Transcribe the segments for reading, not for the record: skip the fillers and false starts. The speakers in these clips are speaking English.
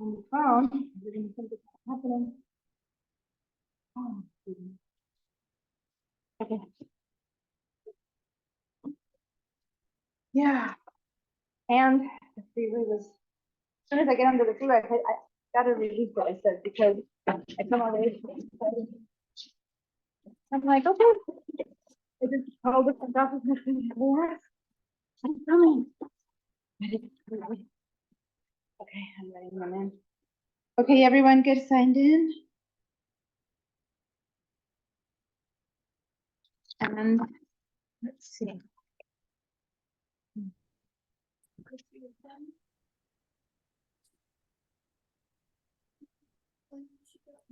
on the phone. You're gonna think it's not happening. Oh, goodness. Okay. Yeah. And the freeway was, as soon as I get onto the freeway, I gotta release what I said because I come away. I'm like, okay. I just called the front office and said, yes, I'm coming. Okay, I'm letting them in. Okay, everyone get signed in. And let's see.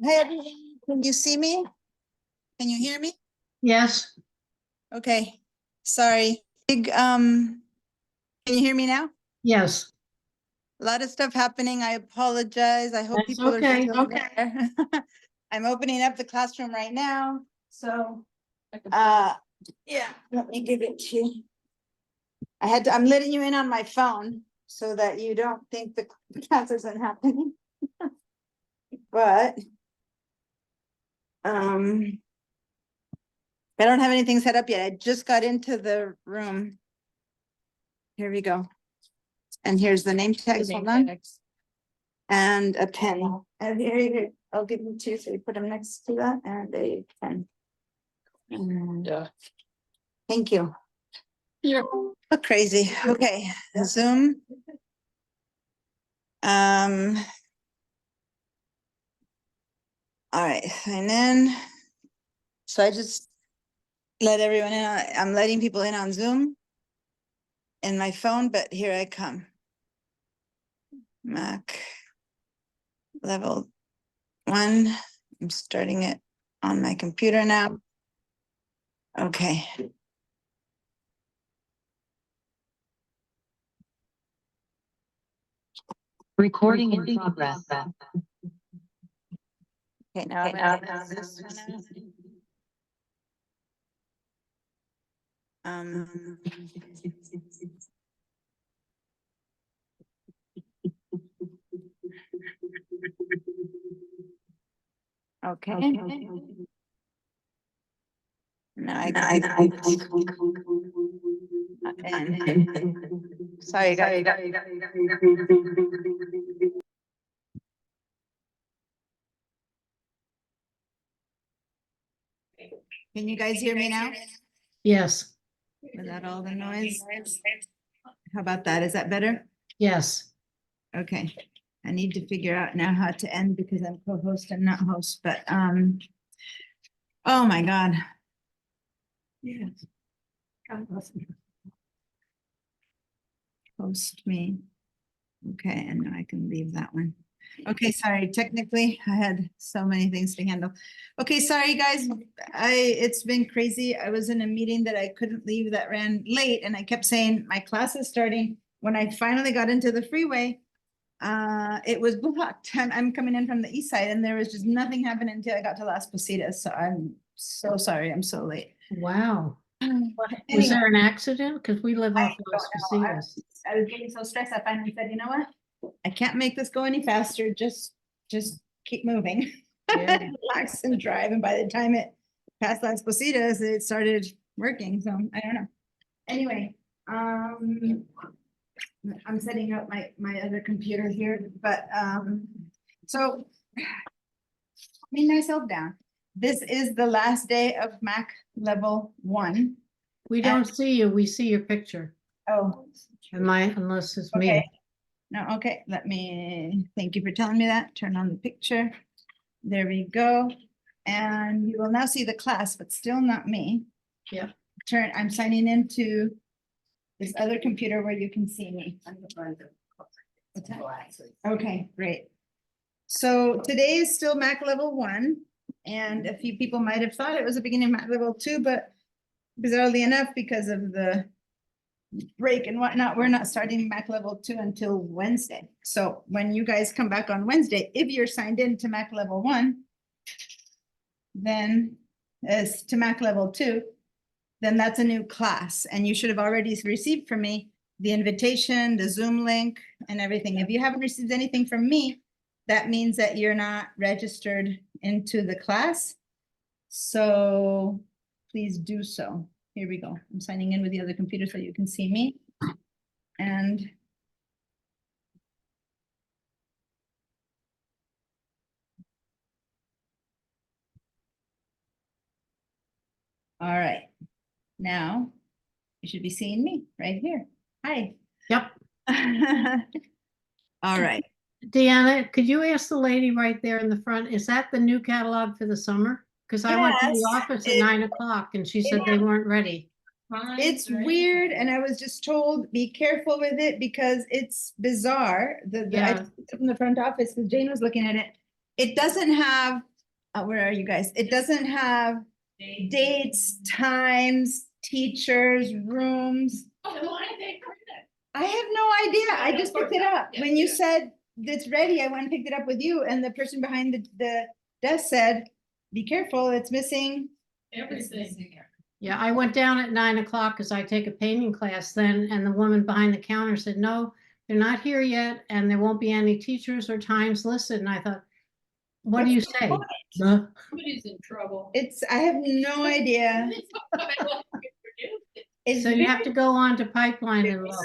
Hey, everyone, can you see me? Can you hear me? Yes, Okay, sorry. Can you hear me now? yes. A lot of stuff happening. I apologize. I hope That's people okay, are still there. I'm opening up the classroom right now, so, yeah, let me give it to you. I'm letting you in on my phone so that you don't think the class isn't happening. But, I don't have anything set up yet. I just got into the room. Here we go. And here's the name tags, hold on. And a pen. And here, I'll give them to you, so you put them next to that and a pen. And, thank you. You're Look crazy. Okay, Zoom. All right, sign in. So I just let everyone in. I'm letting people in on Zoom in my phone, but here I come. Mac level 1. I'm starting it on my computer now. Okay. Recording in progress. Okay, now I'm gonna get this one out. Okay. Now sorry, guys. Can you guys hear me now? Yes, Without all the noise? How about that? Is that better? yes. Okay. I need to figure out now how to end because I'm co-host and not host, but, oh my God. Yes. Host me. Okay, and now I can leave that one. Okay, sorry, technically, I had so many things to handle. Okay, sorry, guys, it's been crazy. I was in a meeting that I couldn't leave that ran late, and I kept saying, my class is starting. When I finally got into the freeway, it was blocked. I'm coming in from the east side, and there was just nothing happening until I got to Las Positas, so I'm so sorry, I'm so late. Wow. Was Anyway. there an accident? Because we live off Las don't know. Positas. I was getting so stressed, I finally said, you know what? I can't make this go any faster, just keep moving. Yeah. Relax and drive, and by the time it passed Las Positas, it started working, so I don't know. Anyway, I'm setting up my other computer here, but, so calming myself down. This is the last day of Mac level 1. We don't see you. We see your picture. Oh, Unless it's okay. me. No, okay, thank you for telling me that. Turn on the picture. There we go. And you will now see the class, but still not me. Yeah. I'm signing into this other computer where you can see me. Okay, great. So today is still Mac level 1, and a few people might have thought it was the beginning of Mac level 2, but bizarrely enough, because of the break and whatnot, we're not starting Mac level 2 until Wednesday. So when you guys come back on Wednesday, if you're signed in to Mac level 1, then as to Mac level 2, then that's a new class, and you should have already received from me the invitation, the Zoom link, and everything. If you haven't received anything from me, that means that you're not registered into the class. So please do so. Here we go. I'm signing in with the other computer so you can see me. And all right, now you should be seeing me right here. Hi. Yep. All right. Deanna, could you ask the lady right there in the front, is that the new catalog for the summer? Because I went to the Yes, office at it- 9 o'clock and she said they weren't ready. It's weird, and I was just told, be careful with it because it's bizarre. I Yeah. took it from the front office, because Jane was looking at it. It doesn't have, where are you guys? It doesn't have dates, times, teachers, rooms. I have no idea. I just picked it up. When you said it's ready, I went and picked it up with you, and the person behind the desk said, be careful, it's missing. Everything. Yeah, I went down at 9 o'clock because I take a painting class then, and the woman behind the counter said, no, they're not here yet, and there won't be any teachers or times listed. And I thought, what do you What's the say? point? Huh? Somebody's in trouble. I have no idea. It's So you have to go on to Pipeline and look.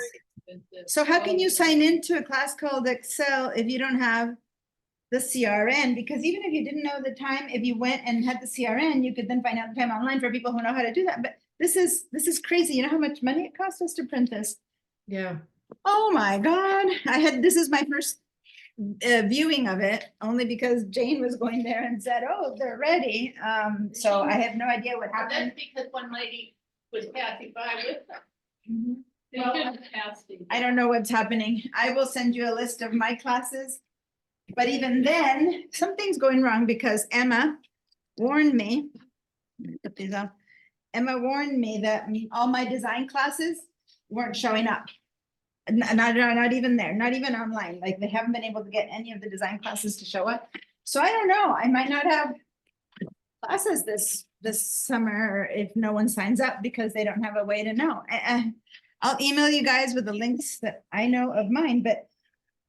So how can you sign into a class called Excel if you don't have the CRN? Because even if you didn't know the time, if you went and had the CRN, you could then find out the time online for people who know how to do that. But this is crazy. You know how much money it costs us to print this? Yeah. Oh my God. This is my first viewing of it, only because Jane was going there and said, oh, they're ready. So I have no idea what happened. That's because one lady was passing by with them. Mhm. They Well, shouldn't have passed these. I don't know what's happening. I will send you a list of my classes. But even then, something's going wrong because Emma warned me. Let me put these up. Emma warned me that all my design classes weren't showing up. Not even there, not even online. Like they haven't been able to get any of the design classes to show up. So I don't know. I might not have classes this summer if no one signs up because they don't have a way to know. I'll email you guys with the links that I know of mine, but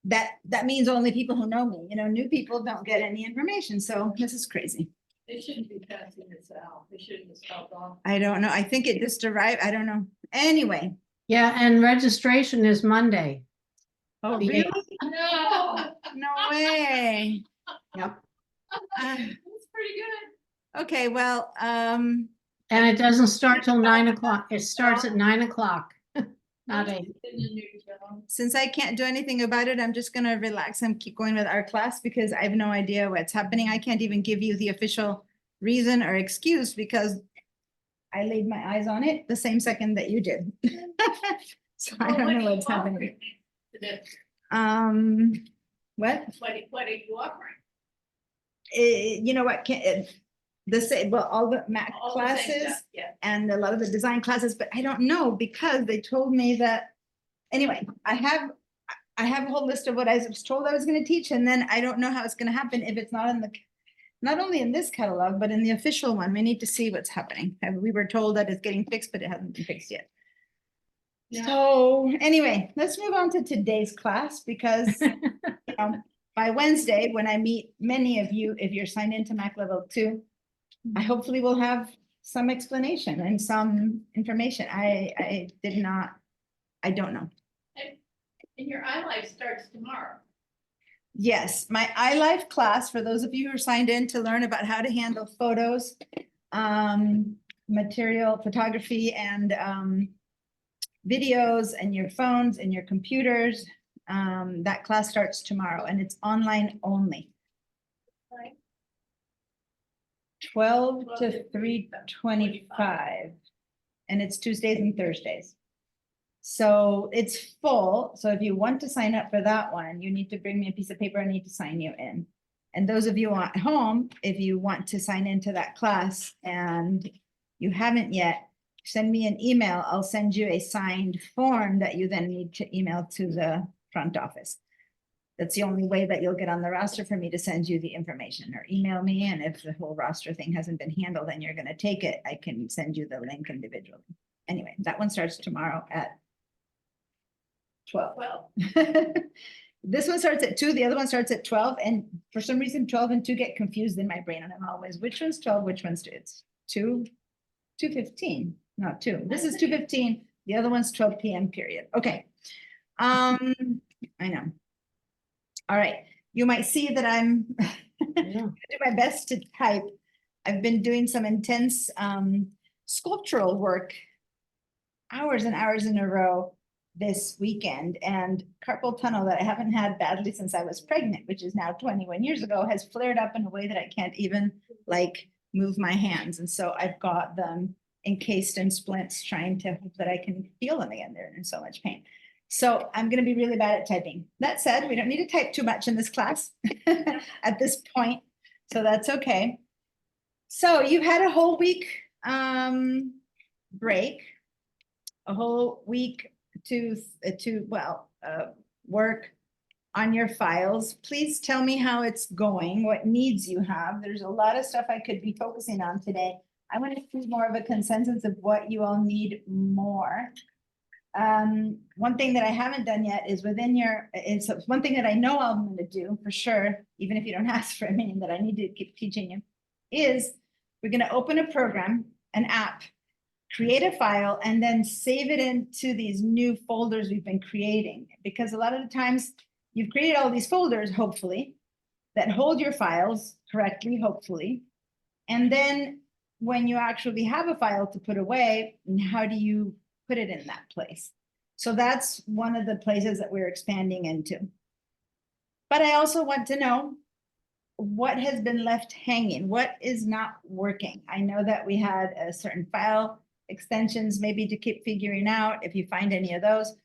that means only people who know me, new people don't get any information. So this is crazy. They shouldn't be passing this out. They shouldn't have held off. I don't know. I think it just arrived. I don't know. Anyway. Yeah, and registration is Monday. Oh, The really? eighth. No. No way. Yep. Uh, That's pretty good. Okay, well, And it doesn't start till 9 o'clock. It starts at 9 o'clock, not 8. In the news, y'all. since I can't do anything about it, I'm just gonna relax and keep going with our class because I have no idea what's happening. I can't even give you the official reason or excuse because I laid my eyes on it the same second that you did. So I Well, don't what know are you what's happening. offering to this? What? What are you offering? You know what, all the Mac All the same classes stuff, yeah. and a lot of the design classes, but I don't know because they told me that, anyway, I have a whole list of what I was told I was gonna teach, and then I don't know how it's gonna happen if it's not not only in this catalog, but in the official one. We need to see what's happening. We were told that it's getting fixed, but it hasn't been fixed yet. Yeah. So anyway, let's move on to today's class because by Wednesday, when I meet many of you, if you're signed into Mac Level 2, I hopefully will have some explanation and some information. I don't know. And your iLife starts tomorrow. Yes, my iLife class, for those of you who are signed in to learn about how to handle photos, material photography and videos and your phones and your computers, that class starts tomorrow and it's online only. Right. 12 to 3:25, and it's Tuesdays and Thursdays. So it's full. So if you want to sign up for that one, you need to bring me a piece of paper. I need to sign you in. And those of you at home, if you want to sign into that class and you haven't yet, send me an email. I'll send you a signed form that you then need to email to the front office. That's the only way that you'll get on the roster for me to send you the information, or email me. And if the whole roster thing hasn't been handled and you're going to take it, I can send you the link individually. Anyway, that one starts tomorrow at 12. Well, This one starts at 2, the other one starts at 12, and for some reason 12 and 2 get confused in my brain, and I'm always, which one's 12, which one's 2? It's 2:15, not 2. This is 2:15, the other one's 12 p.m. period. Okay. I know. All right, you might see that I'm Yeah. do my best to type. I've been doing some intense sculptural work, hours and hours in a row this weekend, and carpal tunnel that I haven't had badly since I was pregnant, which is now 21 years ago, has flared up in a way that I can't even like move my hands. And so I've got them encased in splints, trying to hope that I can feel them again. They're in so much pain. So I'm going to be really bad at typing. That said, we don't need to type too much in this class at this point, so that's okay. So you've had a whole week break, a whole week to work on your files. Please tell me how it's going, what needs you have. There's a lot of stuff I could be focusing on today. I want to see more of a consensus of what you all need more. One thing that I haven't done yet is within your, it's one thing that I know I'm going to do for sure, even if you don't ask for it, meaning that I need to keep teaching you, is we're going to open a program, an app, create a file, and then save it into these new folders we've been creating. Because a lot of the times you've created all these folders, hopefully, that hold your files correctly, hopefully. And then when you actually have a file to put away, how do you put it in that place? So that's one of the places that we're expanding into. But I also want to know what has been left hanging, what is not working. I know that we had a certain file extensions maybe to keep figuring out if you find any of those.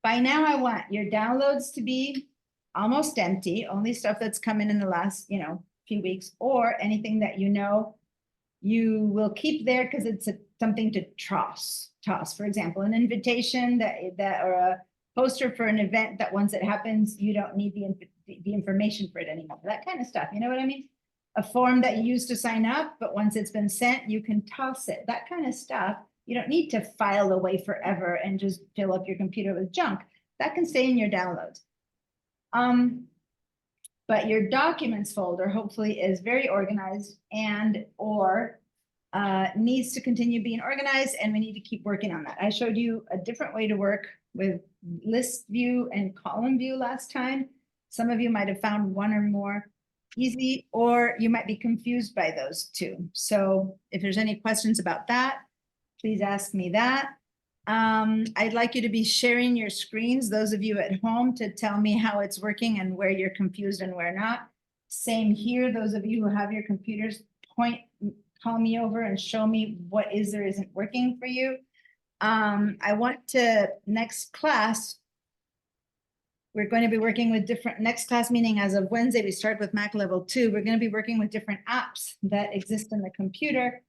By now I want your downloads to be almost empty, only stuff that's come in the last, few weeks, or anything that you will keep there because it's something to toss. For example, an invitation that or a poster for an event that once it happens, you don't need the information for it anymore. That kind of stuff. You know what I mean? A form that you used to sign up, but once it's been sent, you can toss it. That kind of stuff. You don't need to file away forever and just fill up your computer with junk. That can stay in your downloads. But your documents folder hopefully is very organized and or needs to continue being organized, and we need to keep working on that. I showed you a different way to work with list view and column view last time. Some of you might have found one or more easy, or you might be confused by those two. So if there's any questions about that, please ask me that. I'd like you to be sharing your screens, those of you at home, to tell me how it's working and where you're confused and where not. Same here, those of you who have your computers, call me over and show me what is or isn't working for you. I want to, next class, we're going to be working with next class, meaning as of Wednesday, we start with Mac level 2. We're going to be working with different apps that exist in the computer,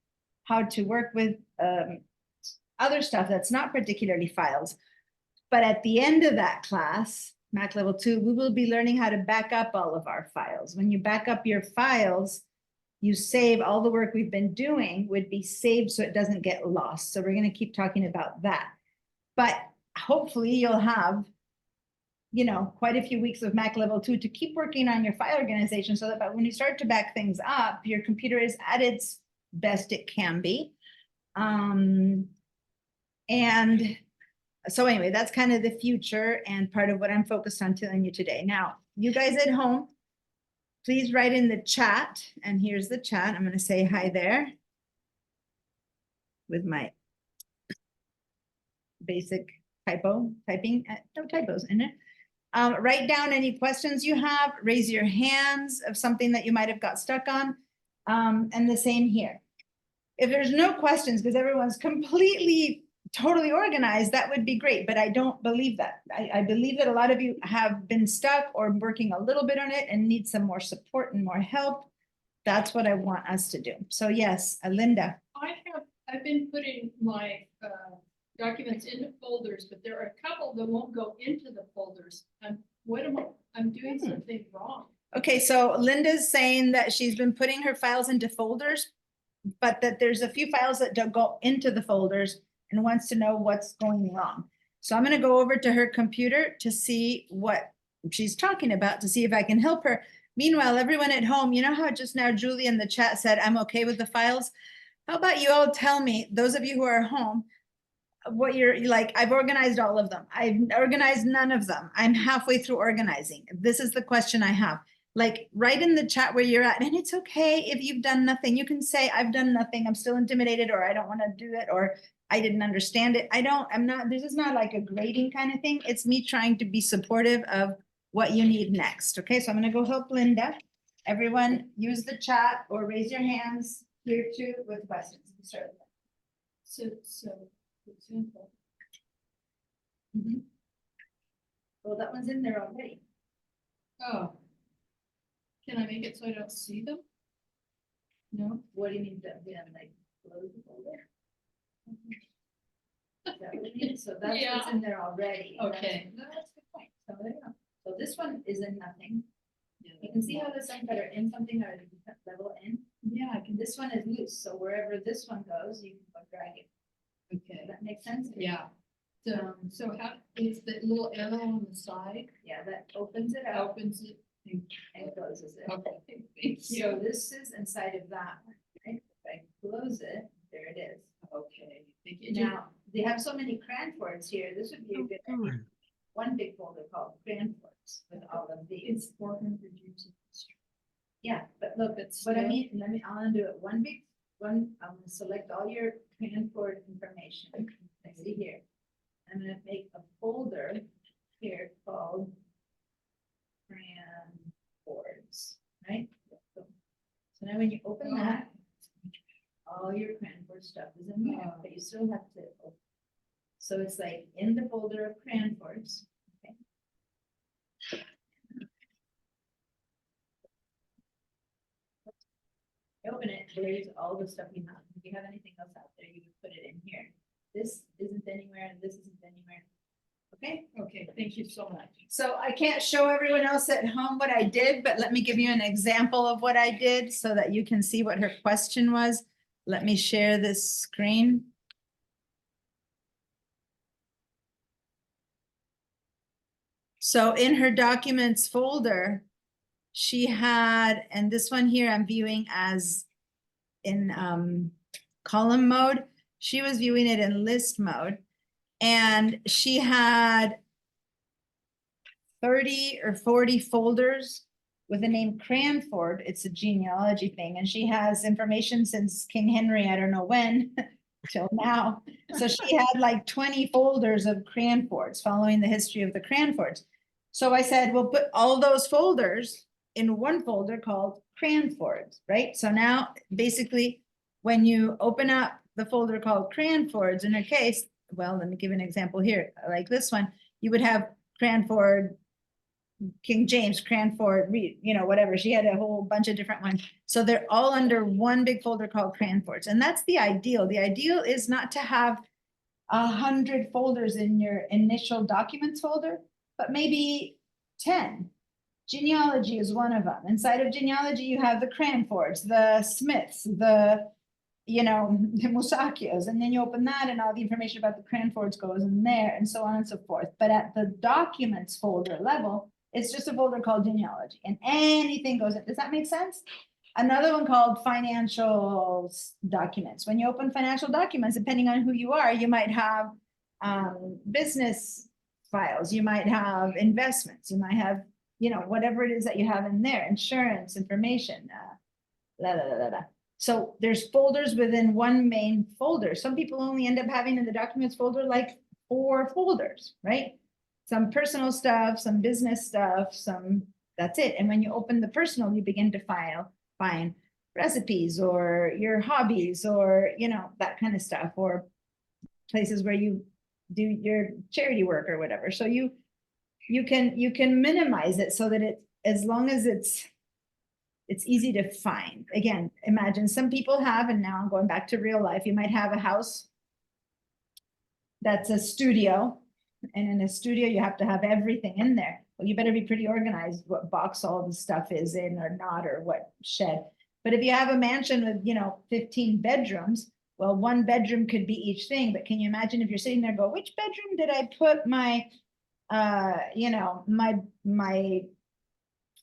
how to work with other stuff that's not particularly files. But at the end of that class, Mac level 2, we will be learning how to back up all of our files. When you back up your files, you save all the work we've been doing would be saved so it doesn't get lost. So we're going to keep talking about that. But hopefully you'll have, quite a few weeks of Mac level 2 to keep working on your file organization so that when you start to back things up, your computer is at its best it can be. And so anyway, that's kind of the future and part of what I'm focused on telling you today. Now, you guys at home, please write in the chat, and here's the chat. I'm going to say hi there with my basic typing, no typos in it. Write down any questions you have, raise your hands of something that you might have got stuck on, and the same here. If there's no questions because everyone's completely totally organized, that would be great, but I don't believe that. I believe that a lot of you have been stuck or working a little bit on it and need some more support and more help. That's what I want us to do. So yes, Linda. I've been putting my documents into folders, but there are a couple that won't go into the folders. I'm doing something wrong. Okay, so Linda's saying that she's been putting her files into folders, but that there's a few files that don't go into the folders and wants to know what's going wrong. So I'm going to go over to her computer to see what she's talking about to see if I can help her. Meanwhile, everyone at home, you know how just now Julie in the chat said, I'm okay with the files? How about you all tell me, those of you who are home, what you're like, I've organized all of them. I've organized none of them. I'm halfway through organizing. This is the question I have. Like, write in the chat where you're at, and it's okay if you've done nothing. You can say, I've done nothing, I'm still intimidated, or I don't want to do it, or I didn't understand it. I'm not, this is not like a grading kind of thing. It's me trying to be supportive of what you need next. Okay, so I'm gonna go help Linda. Everyone use the chat or raise your hands here too with questions. Let's start with that. So, for example, Well, that one's in there already. oh. Can I make it so I don't see them? No? What do you mean, like, close the folder? Is that what you mean? So that's what's Yeah. in there already. Okay. No, that's a good point. So there you go. So this one is in nothing. You can see how the some that are in something are level in. Yeah, I can, This one is loose, so wherever this one goes, you can go drag it. Does okay, that make sense? yeah. So how, is the little arrow on the side Yeah, that opens it up opens it? and closes it. Okay, thank So you. this is inside of that one, right? If I close it, there it is. Okay, thank you. Now, they have so many Cranfords here, this would be a good idea. One big folder called Cranfords with all of these. It's 400 years of history. Yeah, but look, But what I still- mean, I'll undo it, one big, I'm gonna select all your Cranford information, I see here. I'm gonna make a folder here called Cranfords, right? So now when you open that, all your Cranford stuff is in there, but you still have to open. So it's like in the folder of Cranfords, okay? Open it, there's all the stuff you have. If you have anything else out there, you would put it in here. This isn't anywhere, and this isn't anywhere. Okay, Okay, thank you so much. So I can't show everyone else at home what I did, but let me give you an example of what I did so that you can see what her question was. Let me share this screen. So in her documents folder, she had, and this one here I'm viewing as in column mode. She was viewing it in list mode. And she had 30 or 40 folders with the name Cranford. It's a genealogy thing. And she has information since King Henry, I don't know when, till now. So she had like 20 folders of Cranfords following the history of the Cranfords. So I said, well, put all those folders in one folder called Cranfords, right? So now basically when you open up the folder called Cranfords, in her case, well, let me give an example here, like this one, you would have Cranford, King James, Cranford, you know, whatever. She had a whole bunch of different ones. So they're all under one big folder called Cranfords. And that's the ideal. The ideal is not to have 100 folders in your initial documents folder, but maybe 10. Genealogy is one of them. Inside of genealogy, you have the Cranfords, the Smiths, the Musakios, and then you open that and all the information about the Cranfords goes in there and so on and so forth. But at the documents folder level, it's just a folder called genealogy and anything goes in. Does that make sense? Another one called financial documents. When you open financial documents, depending on who you are, you might have business files, you might have investments, you might have, whatever it is that you have in there, insurance information, So there's folders within one main folder. Some people only end up having in the documents folder like 4 folders, right? Some personal stuff, some business stuff, that's it. And when you open the personal, you begin to find recipes or your hobbies or, that kind of stuff, or places where you do your charity work or whatever. So you can minimize it so that as long as it's easy to find. Again, imagine some people have, and now I'm going back to real life, you might have a house that's a studio, and in a studio, you have to have everything in there. Well, you better be pretty organized what box all the stuff is in or not, or what shed. But if you have a mansion with, 15 bedrooms, well, one bedroom could be each thing, but can you imagine if you're sitting there go, which bedroom did I put my you know, my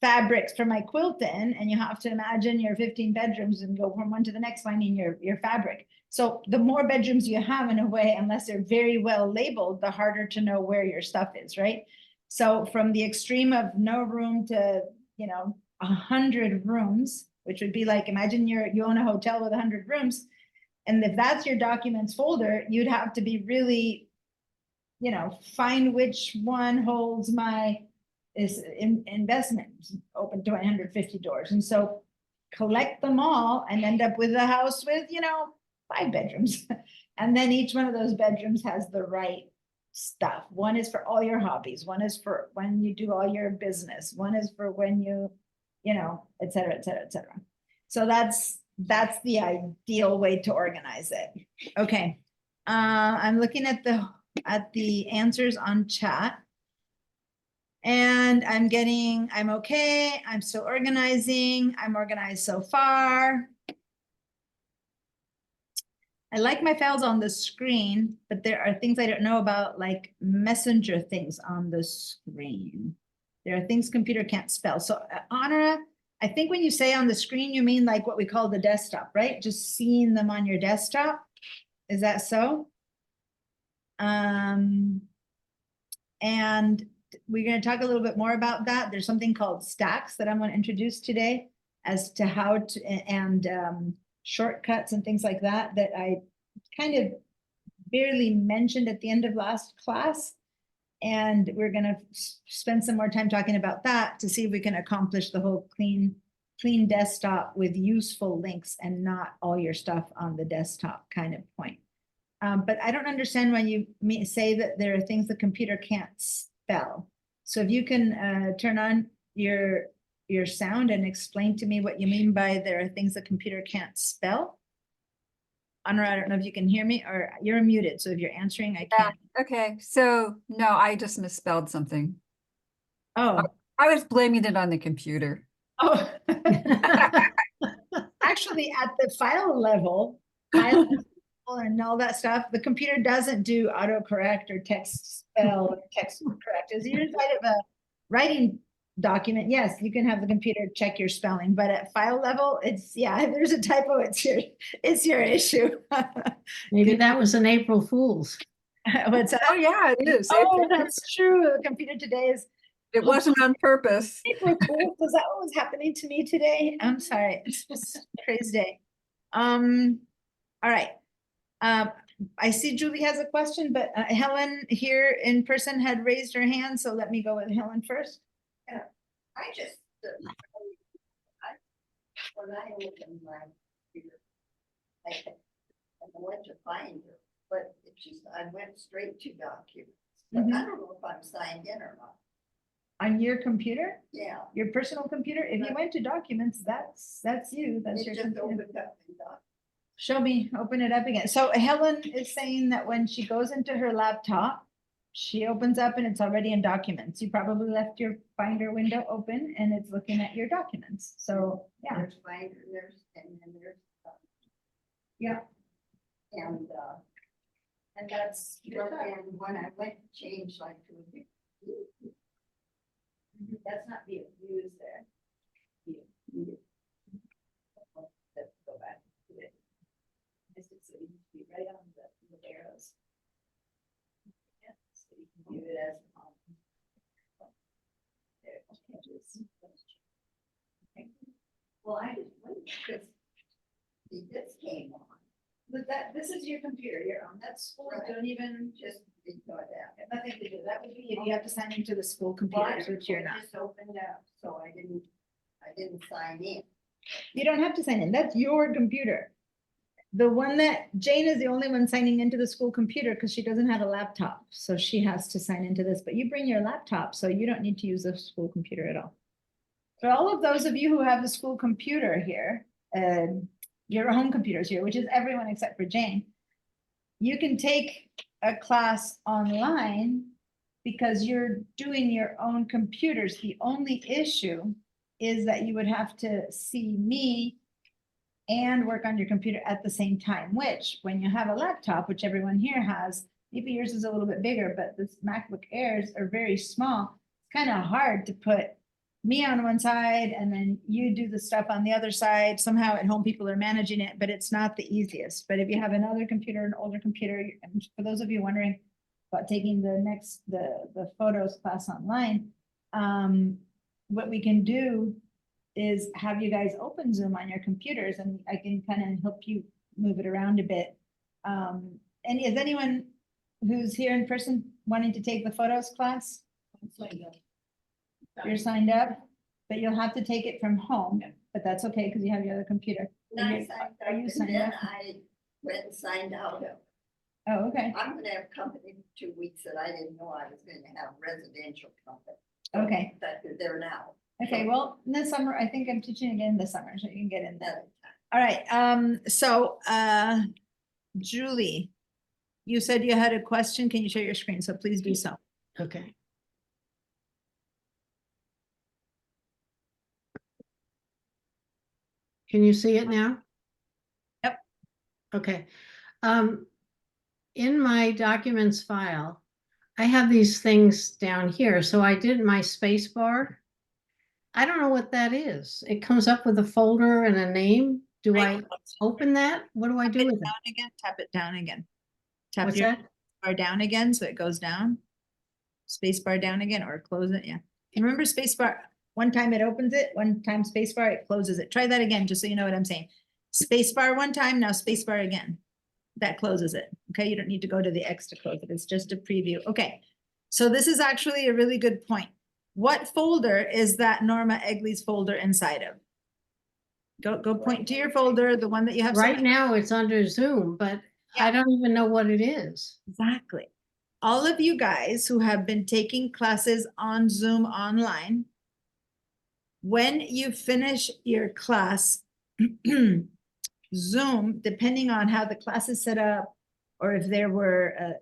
fabrics for my quilt in, and you have to imagine your 15 bedrooms and go from one to the next finding your fabric. So the more bedrooms you have in a way, unless they're very well labeled, the harder to know where your stuff is, right? So from the extreme of no room to, you know, 100 rooms, which would be like, imagine you own a hotel with 100 rooms. And if that's your documents folder, you'd have to be really, you know, find which one holds my investment open to 150 doors. And so collect them all and end up with a house with, you know, 5 bedrooms. And then each one of those bedrooms has the right stuff. One is for all your hobbies. One is for when you do all your business. One is for when you know, et cetera, et cetera, et cetera. So that's the ideal way to organize it. Okay. I'm looking at the answers on chat. And I'm okay. I'm still organizing. I'm organized so far. I like my files on the screen, but there are things I don't know about, like messenger things on the screen. There are things computer can't spell. So Honora, I think when you say on the screen, you mean like what we call the desktop, right? Just seeing them on your desktop. Is that so? And we're going to talk a little bit more about that. There's something called stacks that I'm going to introduce today as to how to, and shortcuts and things like that, that I kind of barely mentioned at the end of last class. And we're going to spend some more time talking about that to see if we can accomplish the whole clean desktop with useful links and not all your stuff on the desktop kind of point. But I don't understand when you say that there are things the computer can't spell. So if you can turn on your sound and explain to me what you mean by there are things the computer can't spell. Honora, I don't know if you can hear me, or you're muted. So if you're answering, I can't. Okay, so no, I just misspelled something. Oh, I was blaming it on the computer. oh. Actually, at the file level, and all that stuff, the computer doesn't do autocorrect or text spell or text correct. As you're inside of a writing document, yes, you can have the computer check your spelling, but at file level, it's, yeah, if there's a typo, it's your issue. Maybe that was an April Fool's. What's that? Oh, yeah, it is. Oh, that's true. The computer today is It wasn't on purpose. April Fool's. Was that what was happening to me today? I'm sorry. It's just a crazy day. All right. I see Julie has a question, but Helen here in person had raised her hand, so let me go with Helen first. I just, when I opened my computer, I went to find her, but it just, I went straight to documents. But I don't know if I'm signed in or not. On your computer, Yeah. your personal computer, if you went to documents, that's you, that's It your just computer. opened up in doc. Show me, open it up again. So Helen is saying that when she goes into her laptop, she opens up and it's already in documents. You probably left your Finder window open and it's looking at your documents. So, yeah. There's Finder, and then there's. Yeah. And that's, and when I went to change like to a big. That's not view, view is there. View. Let's go back to it. This is so you can be right on the arrows. Yeah, so you can view it as. There, changes. Okay. Well, I just went because this came on. But this is your computer, you're on, that's school, Right. don't even, Just ignore that. have nothing to do, that would be, if you have to sign into the school Well, computers, which you're it not. just opened up, so I didn't sign in. You don't have to sign in, that's your computer. The one that, Jane is the only one signing into the school computer because she doesn't have a laptop, so she has to sign into this, but you bring your laptop, so you don't need to use the school computer at all. For all of those of you who have the school computer here, your home computers here, which is everyone except for Jane, you can take a class online because you're doing your own computers. The only issue is that you would have to see me and work on your computer at the same time, which when you have a laptop, which everyone here has, maybe yours is a little bit bigger, but this MacBook Airs are very small. It's kind of hard to put me on one side and then you do the stuff on the other side. Somehow at home, people are managing it, but it's not the easiest. But if you have another computer, an older computer, and for those of you wondering about taking the photos class online, what we can do is have you guys open Zoom on your computers and I can kind of help you move it around a bit. And is anyone who's here in person wanting to take the photos class? I'm signed up. You're signed up, but you'll have to take it from home, but that's okay because you have your other computer. And I Are you- signed up, are you and signed then up? I went and signed out. Oh, okay, I'm gonna have company for 2 weeks that I didn't know I was gonna have residential company. okay, That they're there now. okay. Well, this summer, I think I'm teaching again this summer, so you can get in That that. All right, so, Julie, you said you had a question. Can you share your screen? So please do so. Okay. Can you see it now? Yep. Okay. In my documents file, I have these things down here. So I did my space bar. I don't know what that is. It comes up with a folder and a name. Do I open that? What do I do with it? Down again, tap it down again. Tap What's your that? bar down again, so it goes down. Space bar down again, or close it, yeah. And remember space bar, one time it opens it, one time space bar, it closes it. Try that again, just so you know what I'm saying. Space bar one time, now space bar again. That closes it, okay? You don't need to go to the X to close it, it's just a preview, okay. So this is actually a really good point. What folder is that Norma Egley's folder inside of? Go point to your folder, the one that you have. Right now it's under Zoom, but I don't even know what it is. Exactly. All of you guys who have been taking classes on Zoom online, when you finish your class, Zoom, depending on how the class is set up, or if there were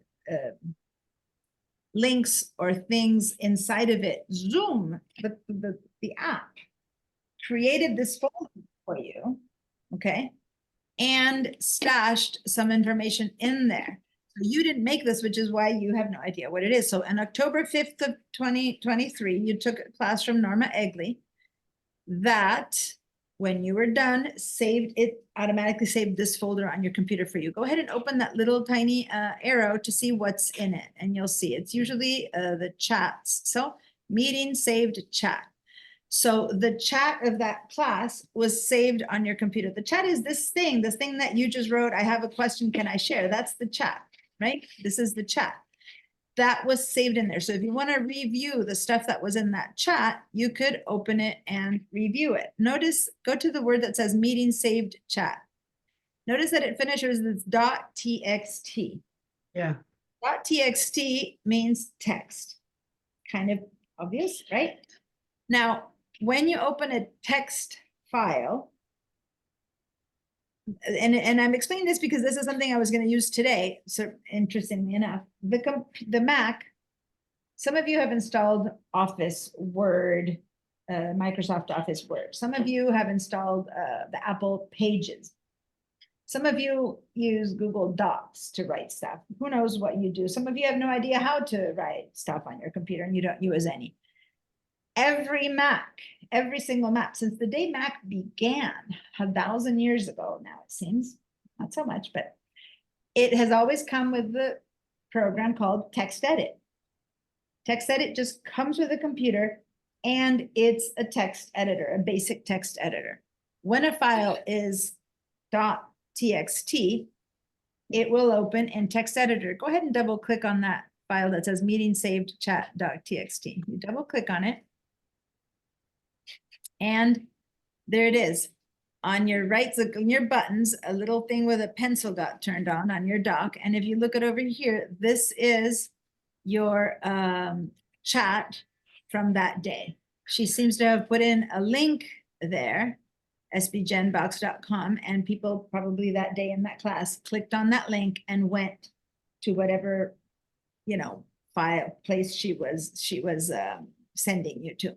links or things inside of it, Zoom, the app, created this folder for you, okay? And stashed some information in there. So you didn't make this, which is why you have no idea what it is. So on October 5th of 2023, you took a class from Norma Egley that when you were done, saved it, automatically saved this folder on your computer for you. Go ahead and open that little tiny arrow to see what's in it. And you'll see it's usually the chats. So meeting saved chat. So the chat of that class was saved on your computer. The chat is this thing that you just wrote, I have a question, can I share? That's the chat, right? This is the chat. That was saved in there. So if you want to review the stuff that was in that chat, you could open it and review it. Notice, go to the word that says meeting saved chat. Notice that it finishes with .txt. Yeah. .txt means text. Kind of obvious, right? Now, when you open a text file, and I'm explaining this because this is something I was going to use today. So interestingly enough, the Mac, some of you have installed Office Word, Microsoft Office Word. Some of you have installed the Apple Pages. Some of you use Google Docs to write stuff. Who knows what you do? Some of you have no idea how to write stuff on your computer and you don't use any. Every Mac, every single Mac, since the day Mac began 1,000 years ago now, it seems, not so much, but it has always come with the program called TextEdit. TextEdit just comes with a computer and it's a text editor, a basic text editor. When a file is .txt, it will open in text editor. Go ahead and double click on that file that says meeting saved chat.txt. You double click on it. And there it is. On your right, so on your buttons, a little thing with a pencil got turned on your dock. And if you look at over here, this is your chat from that day. She seems to have put in a link there, sbgenbox.com, and people probably that day in that class clicked on that link and went to whatever, you know, file place she was sending you to.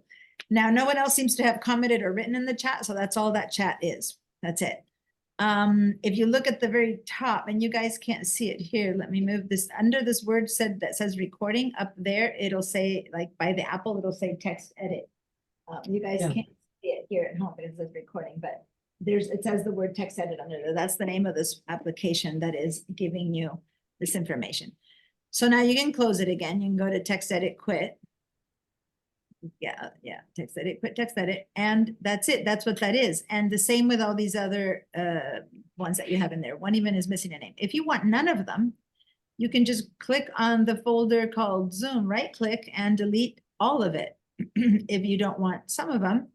Now, no one else seems to have commented or written in the chat, so that's all that chat is. That's it. If you look at the very top, and you guys can't see it here, let me move this, under this word said, that says recording, up there, it'll say, like, by the apple, it'll say text edit. You guys Yeah. can't see it here at home, because it says recording, but it says the word text edit under there. That's the name of this application that is giving you this information. So now you can close it again. You can go to text edit quit. Yeah, text edit, quit text edit, and that's it. That's what that is. And the same with all these other ones that you have in there. One even is missing a name. If you want none of them, you can just click on the folder called Zoom, right click and delete all of it. If you don't want some of them,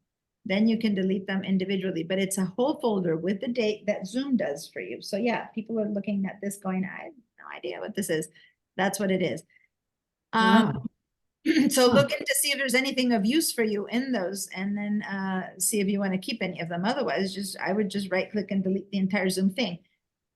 then you can delete them individually, but it's a whole folder with the date that Zoom does for you. So yeah, people are looking at this going, I have no idea what this is. That's what it is. Wow. So Huh. look in to see if there's anything of use for you in those, and then see if you want to keep any of them. Otherwise, I would just right click and delete the entire Zoom thing.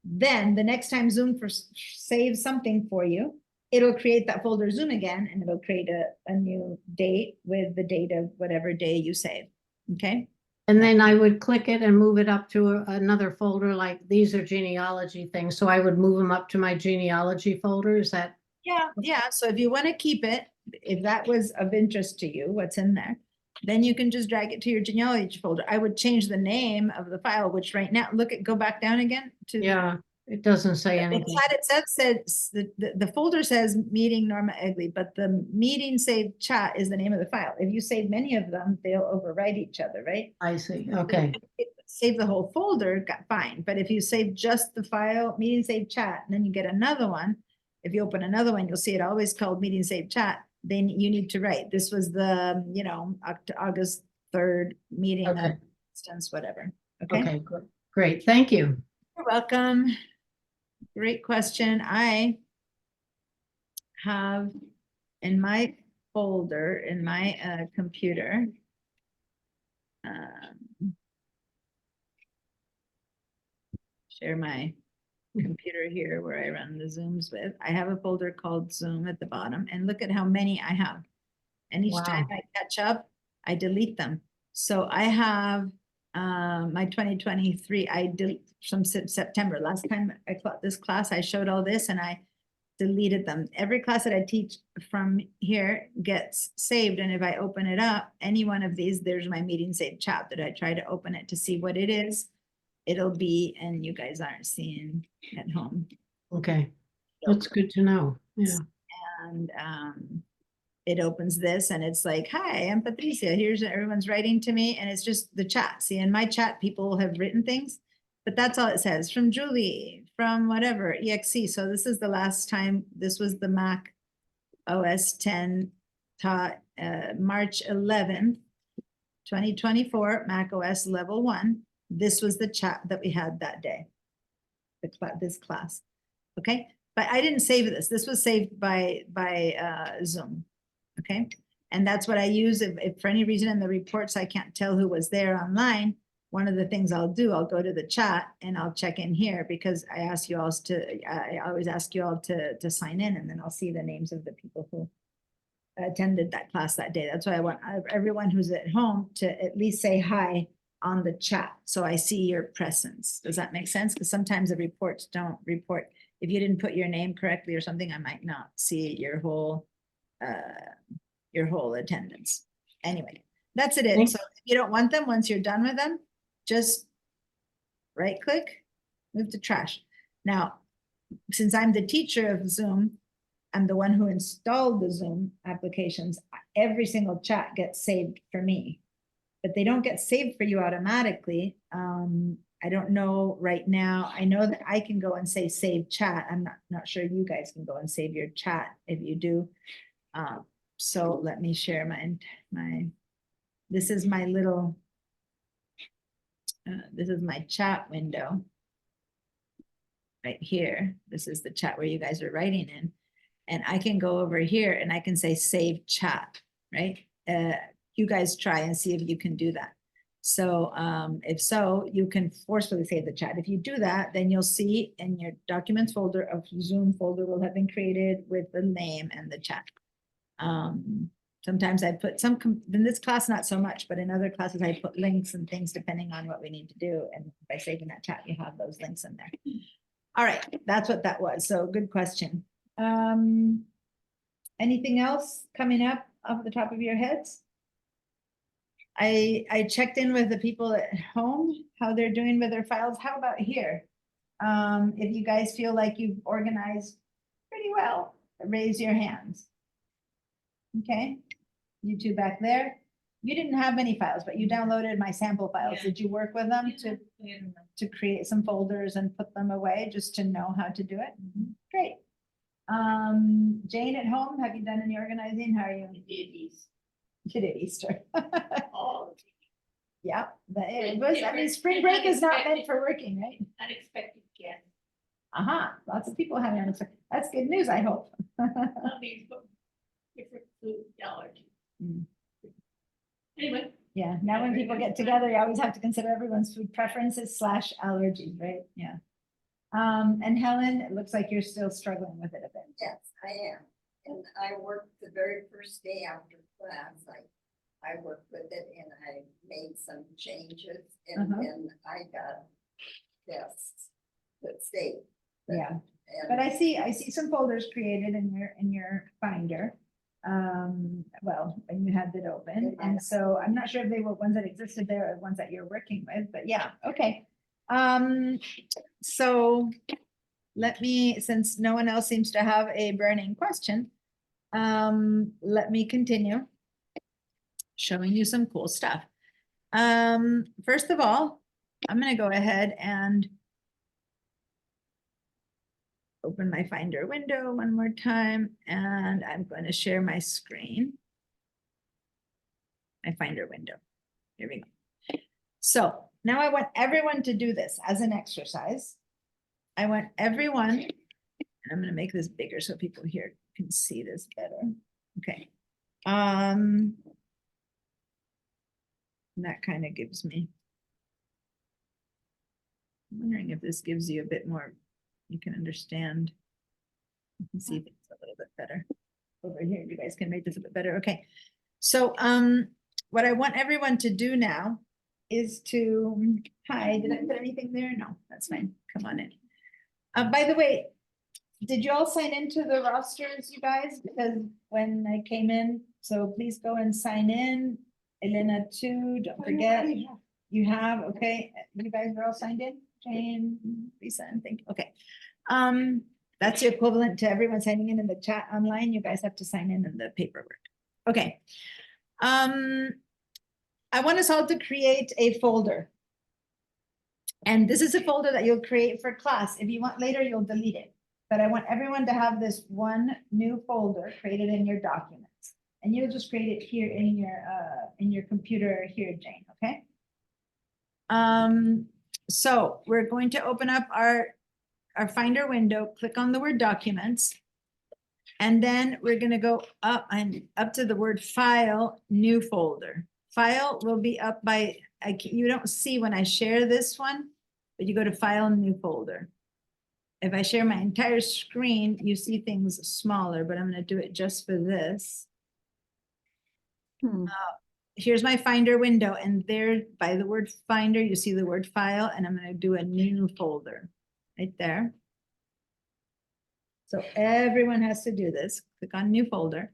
Then the next time Zoom saves something for you, it'll create that folder Zoom again, and it'll create a new date with the date of whatever day you save. Okay. And then I would click it and move it up to another folder, like these are genealogy things. So I would move them up to my genealogy folder. Is that? Yeah. So if you want to keep it, if that was of interest to you, what's in there, then you can just drag it to your genealogy folder. I would change the name of the file, which right now, go back down again to. Yeah, it doesn't say The anything. chat itself says, the folder says meeting Norma Egley, but the meeting saved chat is the name of the file. If you save many of them, they'll overwrite each other, right? I see. Okay. Save the whole folder, fine. But if you save just the file, meeting saved chat, and then you get another one, if you open another one, you'll see it always called meeting saved chat. Then you need to write, this was the, August 3rd meeting, Okay. instance, whatever. Okay, Okay, great. Thank you. you're welcome. Great question. I have in my folder, in my computer, share my computer here where I run the Zooms with. I have a folder called Zoom at the bottom, and look at how many I have. And each time Wow. I catch up, I delete them. So I have my 2023, I did from September. Last time I taught this class, I showed all this and I deleted them. Every class that I teach from here gets saved. And if I open it up, any one of these, there's my meeting saved chat that I try to open it to see what it is. It'll be, and you guys aren't seeing at home. Okay, that's good to know. Yeah. And it opens this and it's like, hi, I'm Patricia. Here's everyone's writing to me. And it's just the chat. See, in my chat, people have written things, but that's all it says. From Julie, from whatever, EXE. So this is the last time, this was the Mac OS 10 taught March 11th, 2024, Mac OS level 1. This was the chat that we had that day, this class. Okay, but I didn't save this. This was saved by Zoom. Okay, and that's what I use if for any reason in the reports I can't tell who was there online. One of the things I'll do, I'll go to the chat and I'll check in here, because I ask you all I always ask you all to sign in, and then I'll see the names of the people who attended that class that day. That's why I want everyone who's at home to at least say hi on the chat, so I see your presence. Does that make sense? Because sometimes the reports don't report. If you didn't put your name correctly or something, I might not see your whole attendance. Anyway, that's it. Thanks. So if you don't want them, once you're done with them, just right click, move to trash. Now, since I'm the teacher of Zoom, I'm the one who installed the Zoom applications. Every single chat gets saved for me, but they don't get saved for you automatically. I don't know right now. I know that I can go and say save chat. I'm not sure you guys can go and save your chat if you do. So let me share this is my little, this is my chat window right here. This is the chat where you guys are writing in, and I can go over here and I can say save chat, right? You guys try and see if you can do that. So if so, you can forcefully save the chat. If you do that, then you'll see in your documents folder, a Zoom folder will have been created with the name and the chat. Sometimes I put in this class, not so much, but in other classes, I put links and things depending on what we need to do. And by saving that chat, you have those links in there. All right, that's what that was. So good question. Anything else coming up off the top of your heads? I checked in with the people at home, how they're doing with their files. How about here? If you guys feel like you've organized pretty well, raise your hands. Okay, you two back there. You didn't have many files, but you downloaded my sample files. Yeah. Did you work with them to create some folders and put them away just to know how to do it? Great. Jane at home, have you done any organizing? How are you? You did Easter. Yeah, but it was, I mean, spring break is not meant for working, right? Unexpected guest. Lots of people having, that's good news, I hope. Different food allergy. Mm. Anyway. Yeah, now when people get together, you always have to consider everyone's food preferences / allergies, right? Yeah. And Helen, it looks like you're still struggling with it a bit. Yes, I am. And I worked the very first day after class. I worked with it and I made some changes and Uh-huh. then I got tests that stayed. Yeah, And but I see some folders created in your binder. Well, when you had it open, and so I'm not sure if they were ones that existed there or ones that you're working with, but yeah, okay. So let me, since no one else seems to have a burning question, let me continue showing you some cool stuff. First of all, I'm gonna go ahead and open my Finder window one more time, and I'm going to share my screen. My Finder window. Here we go. So now I want everyone to do this as an exercise. I want everyone, and I'm going to make this bigger so people here can see this better. Okay. And that kind of gives me, I'm wondering if this gives you a bit more, you can understand. You can see things a little bit better over here. You guys can make this a bit better. Okay. So what I want everyone to do now is to, hi, did I put anything there? No, that's fine. Come on in. By the way, did you all sign into the rosters, you guys? Because when I came in, so please go and sign in. Elena too, don't forget. You have, okay. You guys are all signed in? Jane, Lisa, and thank you. Okay. That's equivalent to everyone signing in the chat online. You guys have to sign in the paperwork. Okay. I want us all to create a folder. And this is a folder that you'll create for class. If you want later, you'll delete it. But I want everyone to have this one new folder created in your documents. And you'll just create it here in your computer here, Jane, okay? So we're going to open up our Finder window, click on the word documents. And then we're going to go up to the word file, new folder. File will be up by, you don't see when I share this one, but you go to file, new folder. If I share my entire screen, you see things smaller, but I'm going to do it just for this. Here's my Finder window, and there by the word Finder, you see the word file, and I'm going to do a new folder right there. So everyone has to do this. Click on new folder,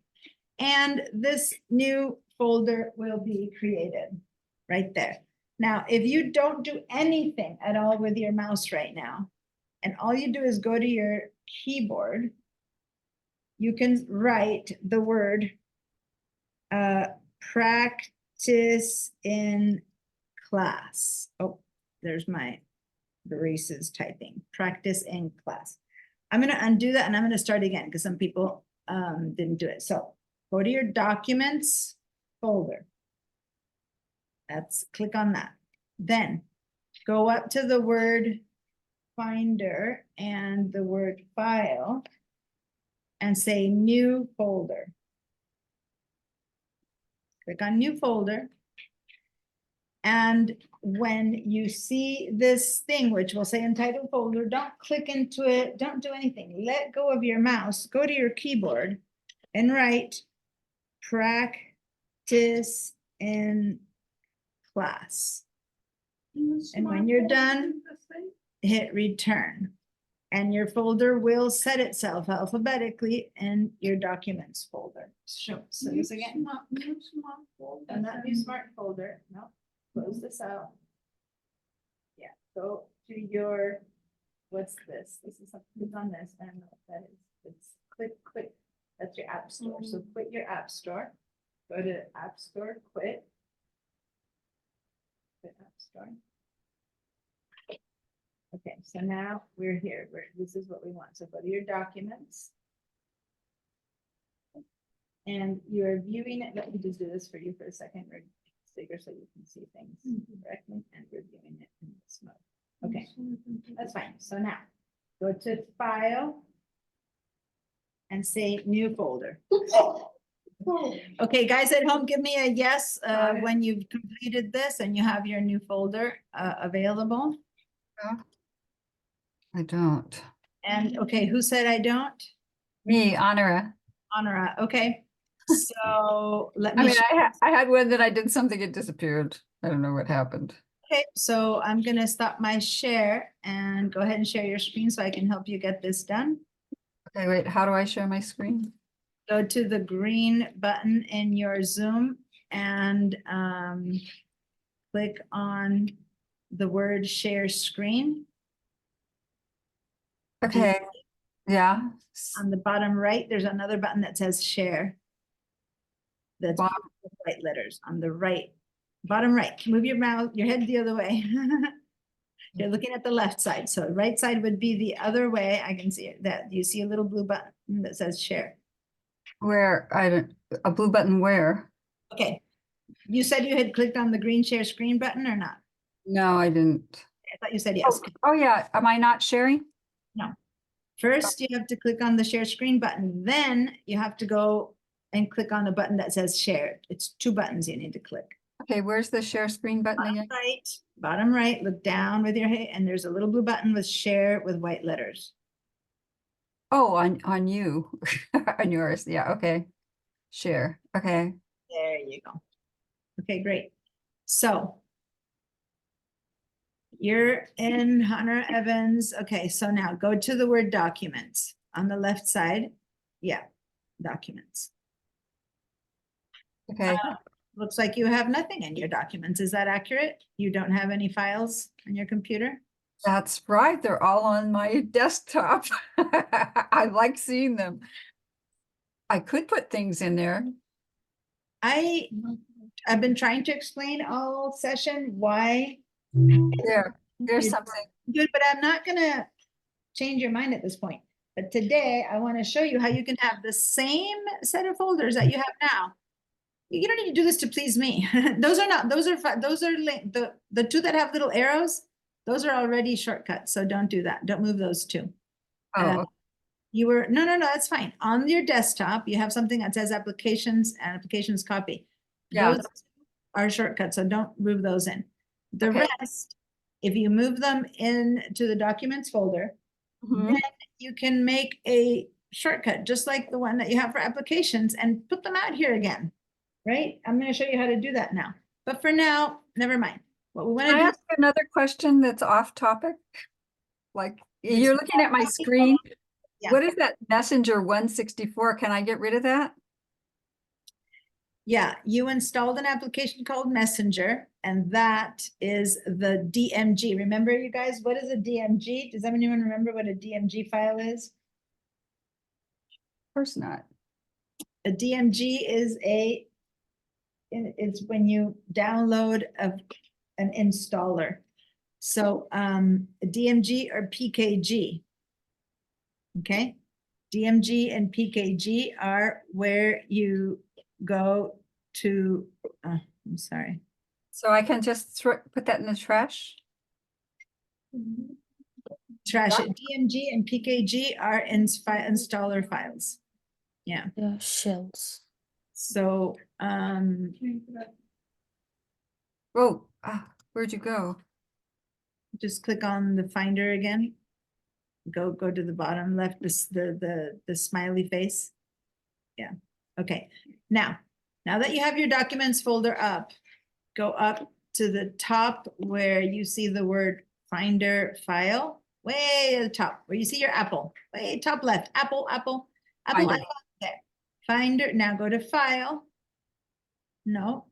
and this new folder will be created right there. Now, if you don't do anything at all with your mouse right now, and all you do is go to your keyboard, you can write the word practice in class. Oh, there's my Grace's typing. Practice in class. I'm going to undo that and I'm going to start again because some people didn't do it. So go to your documents folder. Click on that. Then go up to the word Finder and the word file and say new folder. Click on new folder. And when you see this thing, which will say entitled folder, don't click into it. Don't do anything. Let go of your mouse. Go to your keyboard and write practice in class. And when you're done, hit return. And your folder will set itself alphabetically in your documents folder. So this again, and not new smart folder, no, close this out. Yeah, go to your, what's this? This is something that's on this, and that is, it's quit, that's your app store. So quit your app store, go to app store, quit. Quit app store. Okay, so now we're here, this is what we want, so go to your documents. And you're viewing it, let me just do this for you for a second, or bigger so you can see things correctly, and we're viewing it in this mode. Okay, that's fine, so now, go to file. And say new folder. Okay, guys at home, give me a yes, when you've completed this and you have your new folder, available. I don't. And, okay, who said I don't? Me, Honora. Honora, okay. So let I me, mean, I had one that I did something, it disappeared. I don't know what happened. okay, so I'm gonna stop my share and go ahead and share your screen so I can help you get this done. Okay, wait, how do I share my screen? Go to the green button in your Zoom and click on the word share screen. Okay, yeah. On the bottom right, there's another button that says share. That's Bottom. with white letters on the right, bottom right. Move your mouth, your head the other way. You're looking at the left side, so right side would be the other way. I can see it, that you see a little blue button that says share. Where, a blue button where? Okay, you said you had clicked on the green share screen button or not? No, I didn't. I thought you said yes. Oh, yeah, am I not sharing? First, you have to click on the share screen button, then you have to go and click on the button that says share. It's 2 buttons you need to click. Okay, where's the share screen button again? Bottom right, look down with your head, and there's a little blue button with share with white letters. Oh, on you, on yours, yeah, okay. Share, okay. There you go. Okay, great. So you're in Hunter Evans. Okay, so now go to the word documents on the left side. Yeah, documents. Okay, Looks like you have nothing in your documents. Is that accurate? You don't have any files on your computer? that's right, they're all on my desktop. I like seeing them. I could put things in there. I've been trying to explain all session why. There's something. Good, but I'm not gonna change your mind at this point. But today I want to show you how you can have the same set of folders that you have now. You don't need to do this to please me. Those are not, those are the 2 that have little arrows. Those are already shortcuts, so don't do that. Don't move those 2. Oh, You were, no, that's fine. On your desktop, you have something that says applications and applications copy. Yeah. Those are shortcuts, so don't move those in. The Okay. rest, if you move them into the documents folder, mhm. then you can make a shortcut, just like the one that you have for applications, and put them out here again, right? I'm gonna show you how to do that now. But for now, never mind. What we Can I wanna do, ask another question that's off topic? Like, you're looking at my screen. Yeah. What is that Messenger 164? Can I get rid of that? yeah, you installed an application called Messenger, and that is the DMG. Remember, you guys, what is a DMG? Does anyone remember what a DMG file is? Of course not. A DMG is it's when you download an installer. So DMG or PKG. Okay, DMG and PKG are where you go to, I'm sorry. So I can just put that in the trash? Trash it. DMG and PKG are installer files. Yeah. The shells. So, Oh, where'd you go? just click on the finder again. Go to the bottom left, the smiley face. Yeah, okay. Now, Now that you have your documents folder up, go up to the top where you see the word Finder File, way at the top, where you see your Apple, way top left, Apple, Apple, Apple, Finder. Apple, there. Finder, now go to File. No,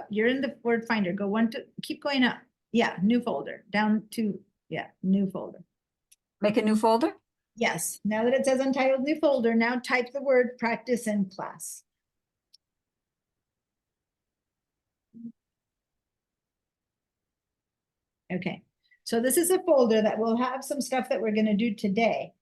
you're in the word Finder, go one to, keep going up. Yeah, new folder, down to, yeah, new folder. Make a new folder? Yes, now that it says Untitled New Folder, now type the word Practice in Class. Okay, so this is a folder that will have some stuff that we're gonna do today.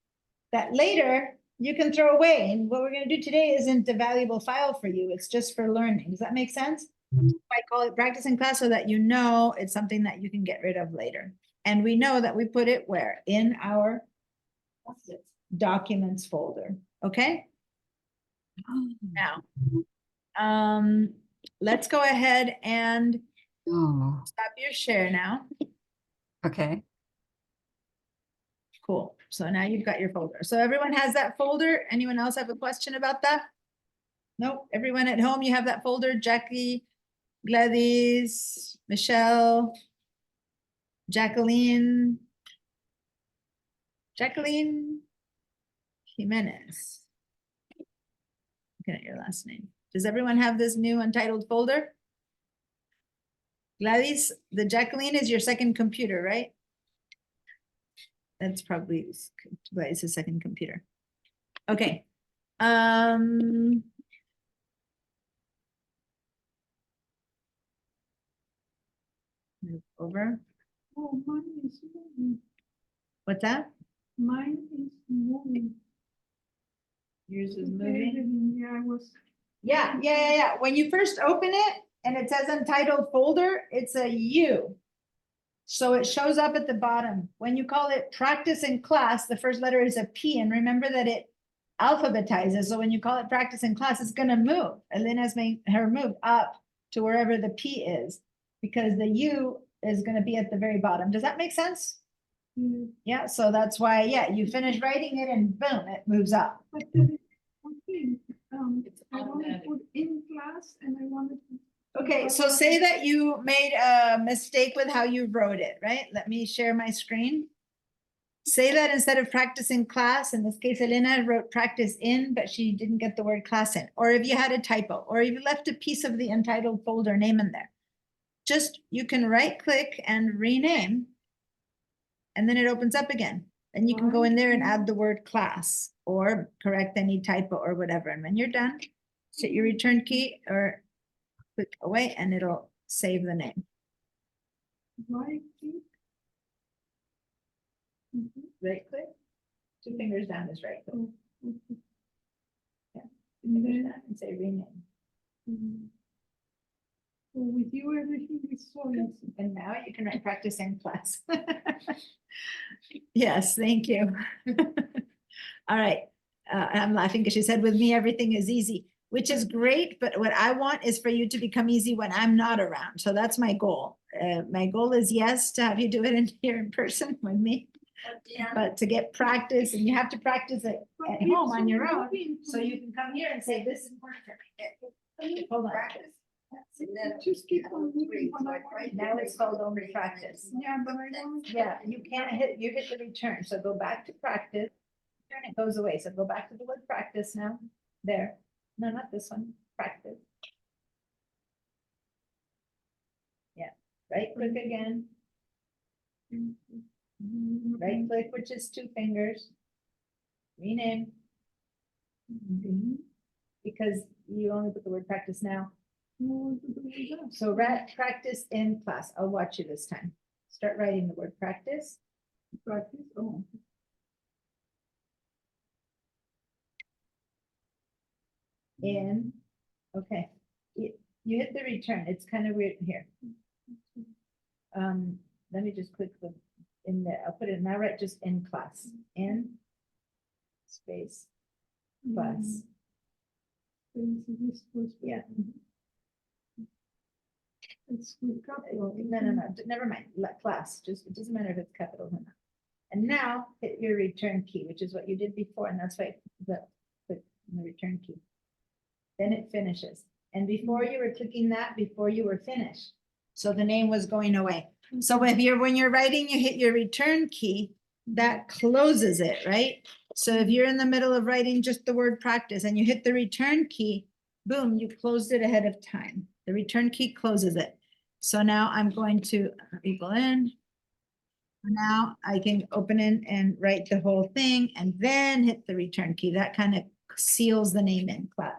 That later you can throw away, and what we're gonna do today isn't a valuable file for you, it's just for learning. Does that make sense? I call it Practice in Class so that you know it's something that you can get rid of later. And we know that we put it where? In our Documents folder, okay? Now, let's go ahead and Oh, stop your share now. okay. Cool. So now you've got your folder. So everyone has that folder. Anyone else have a question about that? Nope. Everyone at home, you have that folder. Jackie, Gladys, Michelle, Jacqueline, Jimenez. Looking at your last name. Does everyone have this new untitled folder? Gladys, the Jacqueline is your second computer, right? That's probably Gladys' second computer. Okay. Move over. Oh, mine is moving. What's that? Mine is moving. Yours is Okay, moving. then, yeah, I was. Yeah. When you first open it and it says untitled folder, it's a U. So it shows up at the bottom. When you call it Practice in Class, the first letter is a P, and remember that it alphabetizes. So when you call it Practice in Class, it's gonna move. Elena's made her move up to wherever the P is, because the U is gonna be at the very bottom. Does that make sense? Mm, Yeah, so that's why, yeah, you finish writing it and boom, it moves up. But there is one thing, It's I want to automatic. put in class and I wanted to. Okay, so say that you made a mistake with how you wrote it, right? Let me share my screen. Say that instead of practice in class, in this case, Elena wrote practice in, but she didn't get the word class in. Or if you had a typo, or if you left a piece of the entitled folder name in there. Just, you can right click and rename. And then it opens up again. And you can go in there and add the word class or correct any typo or whatever. And when you're done, hit your return key or click away and it'll save the name. Right click. Right click. 2 fingers down is right click. Okay. Yeah. And Fingers then, down and say rename. well, with you, everything is so easy. And now you can write practice in class. Yes, thank you. All right. I'm laughing because she said with me, everything is easy, which is great. But what I want is for you to become easy when I'm not around. So that's my goal. My goal is, yes, to have you do it here in person with me, but to get practice, and you have to practice it But at it's home on your so own. moving So to you can come here and say, this is work for me. Hold on. Practice. And then Just keep I on was moving reading, when so I I tried Now to it's make called it only read practice. and Yeah, but I don't. Yeah, you can't hit, you hit the return, so go back to practice. Turn, it goes away, so go back to the word practice now, there, no, not this one, practice. Yeah, right click again, right click, which is 2 fingers. Rename. Because you only put the word practice now, so practice in class, I'll watch you this time. Start writing the word practice. Practice, oh. In, okay, you hit the return, it's kind of weird here. Let me just click the, in there, I'll put it now, right, just in class, in space, class, yeah. It's with capital. No, never mind, class, just, it doesn't matter if it's capital or not. And now hit your return key, which is what you did before, and that's why the return key. Then it finishes. And before you were clicking that, before you were finished. So the name was going away. So if you're, when you're writing, you hit your return key, that closes it, right? So if you're in the middle of writing just the word practice and you hit the return key, boom, you closed it ahead of time. The return key closes it. So now I'm going to equal in. Now I can open it and write the whole thing and then hit the return key. That kind of seals the name in class.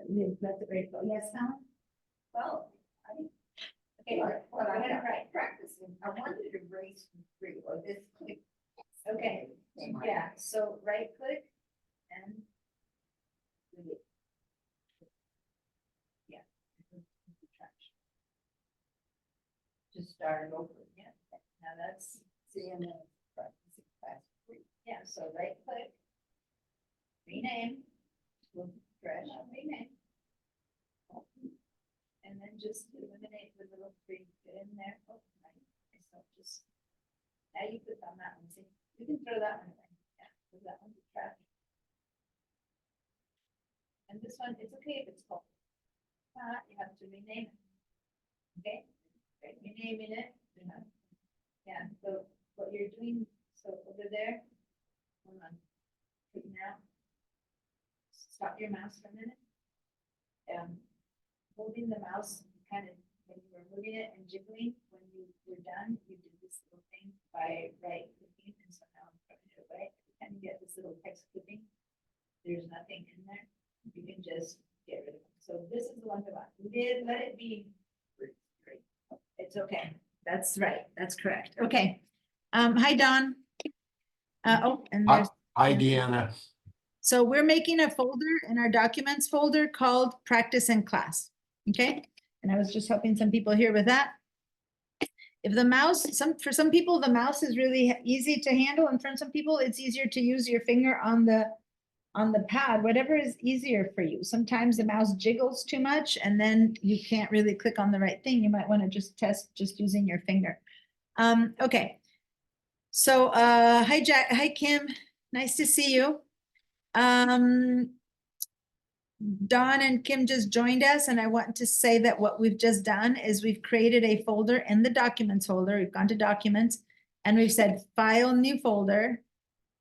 Liz, that's a great, yes, Alan? Well, Okay, Well, go I ahead and got write. practicing, I wanted to erase three, or this click. Okay, yeah, so right click and. delete. Yeah. Just start it over again. Now that's, See, and then practicing class three. yeah, so right click. Rename. Fresh, rename. And then just eliminate the little three, get in there. Oh, myself just. Now you click on that one, see, you can throw that one away. Yeah, put that one to trash. And this one, it's okay if it's called. You have to rename it. Okay, right, renaming it. Yeah, so what you're doing, so over there. Hold on. Click now. Stop your mouse for a minute. Holding the mouse, kind of, when you were moving it and jiggling, when you were done, you did this little thing by right clicking, and so now I'm putting it away. And you get this little text clipping. There's nothing in there. You can just get rid of it. So this is the one to watch. We did let it be. It's okay. That's right. That's correct. Okay. Hi, Don. Oh, and there's. Hi, Deanna. So we're making a folder in our documents folder called practice and class, okay? And I was just helping some people here with that. If the mouse, for some people, the mouse is really easy to handle, and for some people, it's easier to use your finger on the pad, whatever is easier for you. Sometimes the mouse jiggles too much and then you can't really click on the right thing. You might want to just test just using your finger. Okay. So hi Jack, hi Kim, nice to see you. Don and Kim just joined us, and I want to say that what we've just done is we've created a folder in the documents folder. We've gone to documents and we've said file new folder,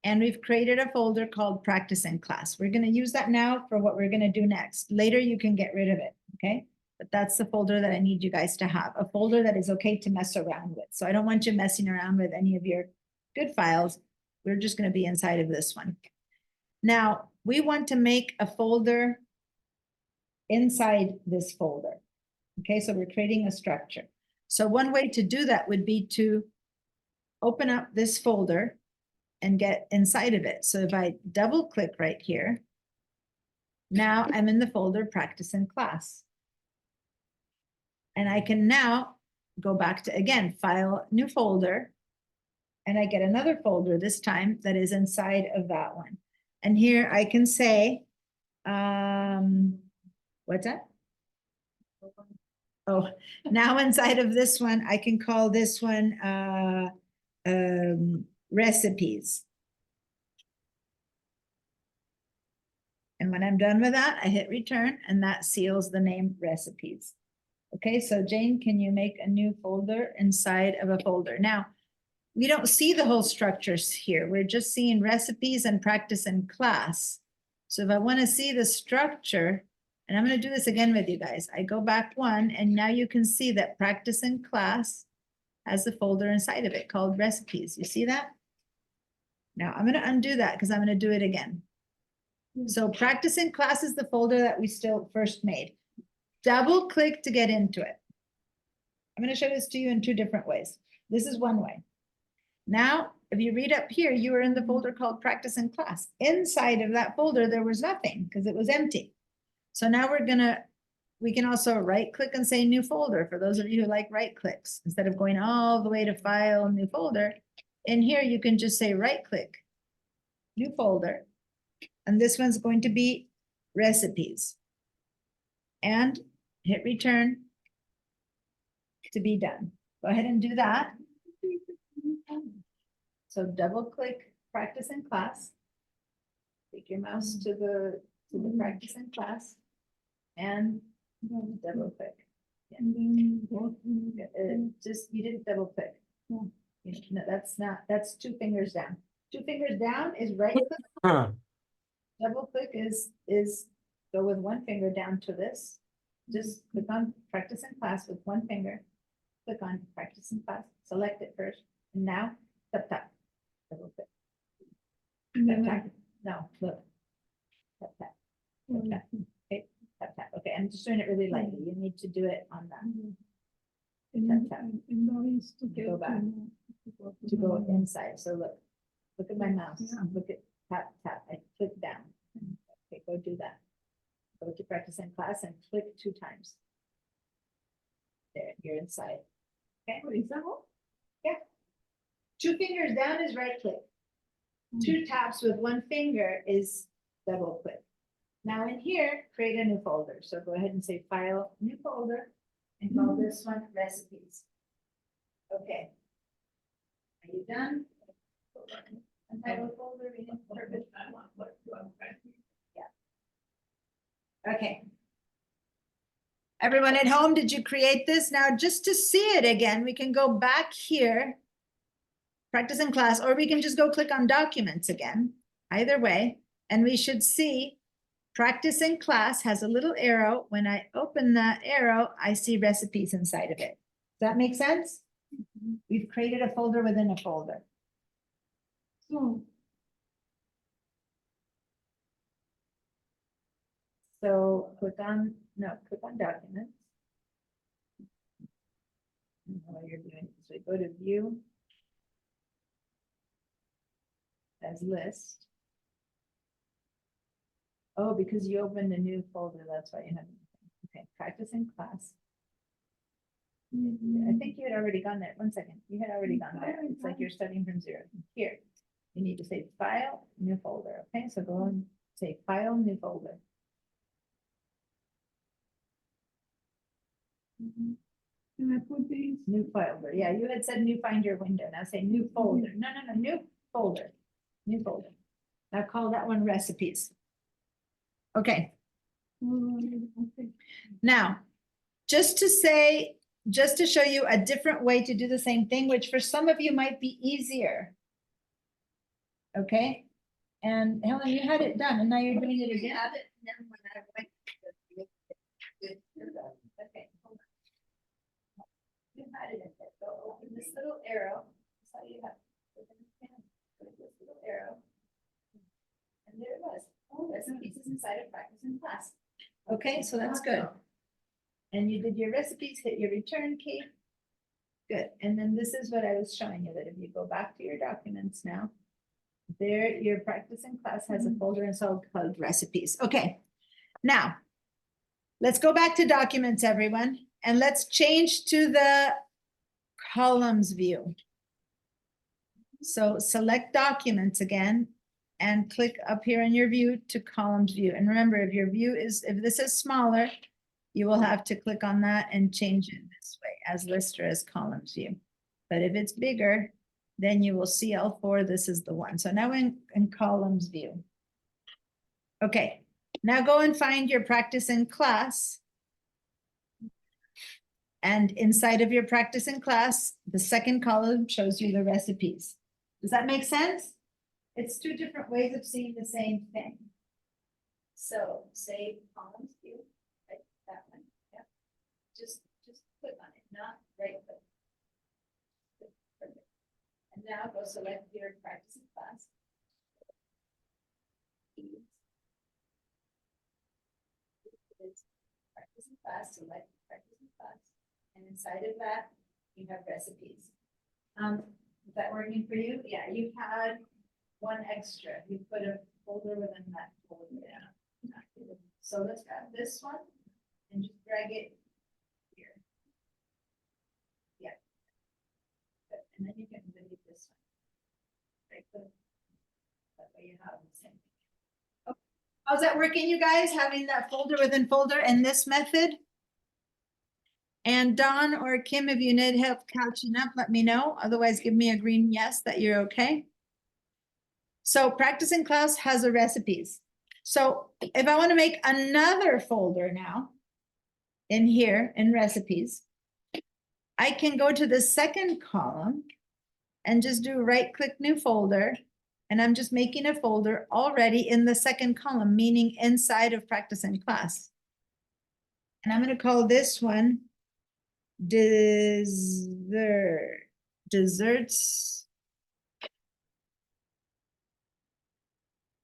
and we've created a folder called practice and class. We're going to use that now for what we're going to do next. Later you can get rid of it, okay? But that's the folder that I need you guys to have, a folder that is okay to mess around with. So I don't want you messing around with any of your good files. We're just going to be inside of this one. Now, we want to make a folder inside this folder. Okay, so we're creating a structure. So one way to do that would be to open up this folder and get inside of it. So if I double click right here, now I'm in the folder practice and class. And I can now go back to, again, file new folder. And I get another folder this time that is inside of that one. And here I can say, what's that? Oh, now inside of this one, I can call this one recipes. And when I'm done with that, I hit return and that seals the name recipes. Okay, so Jane, can you make a new folder inside of a folder? Now, we don't see the whole structures here. We're just seeing recipes and practice and class. So if I want to see the structure, and I'm going to do this again with you guys, I go back one, and now you can see that practice and class has a folder inside of it called recipes. You see that? Now I'm going to undo that because I'm going to do it again. So practice and class is the folder that we still first made. Double click to get into it. I'm going to show this to you in two different ways. This is one way. Now, if you read up here, you are in the folder called practice and class. Inside of that folder, there was nothing because it was empty. So now we can also right click and say new folder for those of you who like right clicks. Instead of going all the way to file new folder, in here you can just say right click, new folder. And this one's going to be recipes. And hit return to be done. Go ahead and do that. So double click practice in class. Take your mouse to the practice in class and Double click. Just, you didn't double click. No, that's 2 fingers down. 2 fingers down is right click. Double click is go with 1 finger down to this. Just click on practice in class with 1 finger. Click on practice in class, select it first, and now tap tap. Double click. Tap tap. No, look. Tap tap. Tap tap. Okay, tap tap. Okay, I'm just doing it really lightly. You need to do it on that. Tap tap. Go back. To go inside. So look at my mouse. Look at tap tap. I click down. Okay, go do that. Go to practice in class and click 2 times. There, you're inside. Okay. Yeah. 2 fingers down is right click. 2 taps with 1 finger is double click. Now in here, create a new folder. So go ahead and say file, new folder, and call this one recipes. Okay. Are you done? Untitled folder, reading purpose. Okay. Everyone at home, did you create this? Now, just to see it again, we can go back here, practice in class, or we can just go click on documents again, either way, and we should see practice in class has a little arrow. When I open that arrow, I see recipes inside of it. Does that make sense? We've created a folder within a folder. So click on documents. And while you're doing this, we go to view as list. Oh, because you opened a new folder, that's why you have, okay, practice in class. I think you had already gone there. 1 second, you had already gone there. It's like you're starting from 0. Here, you need to say file, new folder. Okay, so go and say file, new folder. Can I put these? New folder. Yeah, you had said new finder window. Now say new folder. No, new folder. New folder. Now call that one recipes. Okay. Now, just to show you a different way to do the same thing, which for some of you might be easier. Okay. And Helen, you had it done and now you're doing it again. Okay. Hold on. You had it in there. Go open this little arrow. That's how you have. This little arrow. And there it was. Oh, there's some pieces inside of practice in class. Okay, so that's good. And you did your recipes, hit your return key. Good. And then this is what I was showing you, that if you go back to your documents now, there your practice in class has a folder installed called recipes. Okay. Now, let's go back to documents, everyone, and let's change to the columns view. So select documents again and click up here in your view to columns view. And remember, if this is smaller, you will have to click on that and change it this way as list or as columns view. But if it's bigger, then you will see L4, this is the one. So now in columns view. Okay, now go and find your practice in class. And inside of your practice in class, the second column shows you the recipes. Does that make sense? It's 2 different ways of seeing the same thing. So say columns view, right, that one, yeah. Just click on it, not right click. And now go select your practice in class. Practice in class, select practice in class. And inside of that, you have recipes. Is that working for you? Yeah, you had 1 extra. You put a folder within that folder. Yeah. So let's grab this one and just drag it here. Yeah. Good. And then you can delete this one. Right click. That way you have the same. Okay. How's that working, you guys? Having that folder within folder and this method? And Don or Kim, if you need help catching up, let me know. Otherwise, give me a green yes that you're okay. So practice in class has a recipes. So if I want to make another folder now, in here in recipes, I can go to the second column and just do right click new folder. And I'm just making a folder already in the second column, meaning inside of practice and class. And I'm going to call this one desserts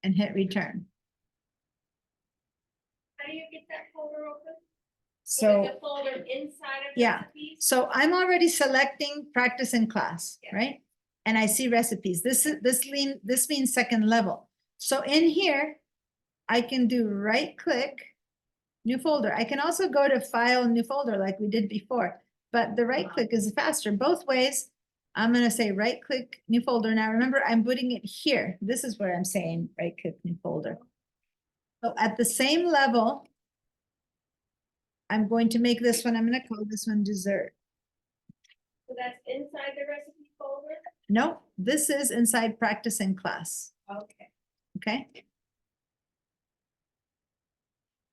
and hit return. How do you get that folder open? So The folder inside of yeah. recipes? So I'm already selecting practice in class, Yeah. right? And I see recipes. This means second level. So in here, I can do right click, new folder. I can also go to file, new folder like we did before, but the right click is faster. Both ways, I'm gonna say right click, new folder. Now remember, I'm putting it here. This is where I'm saying right click, new folder. So at the same level, I'm going to make this one, I'm gonna call this one dessert. So that's inside the recipe folder? No, this is inside practice in class, Okay. okay?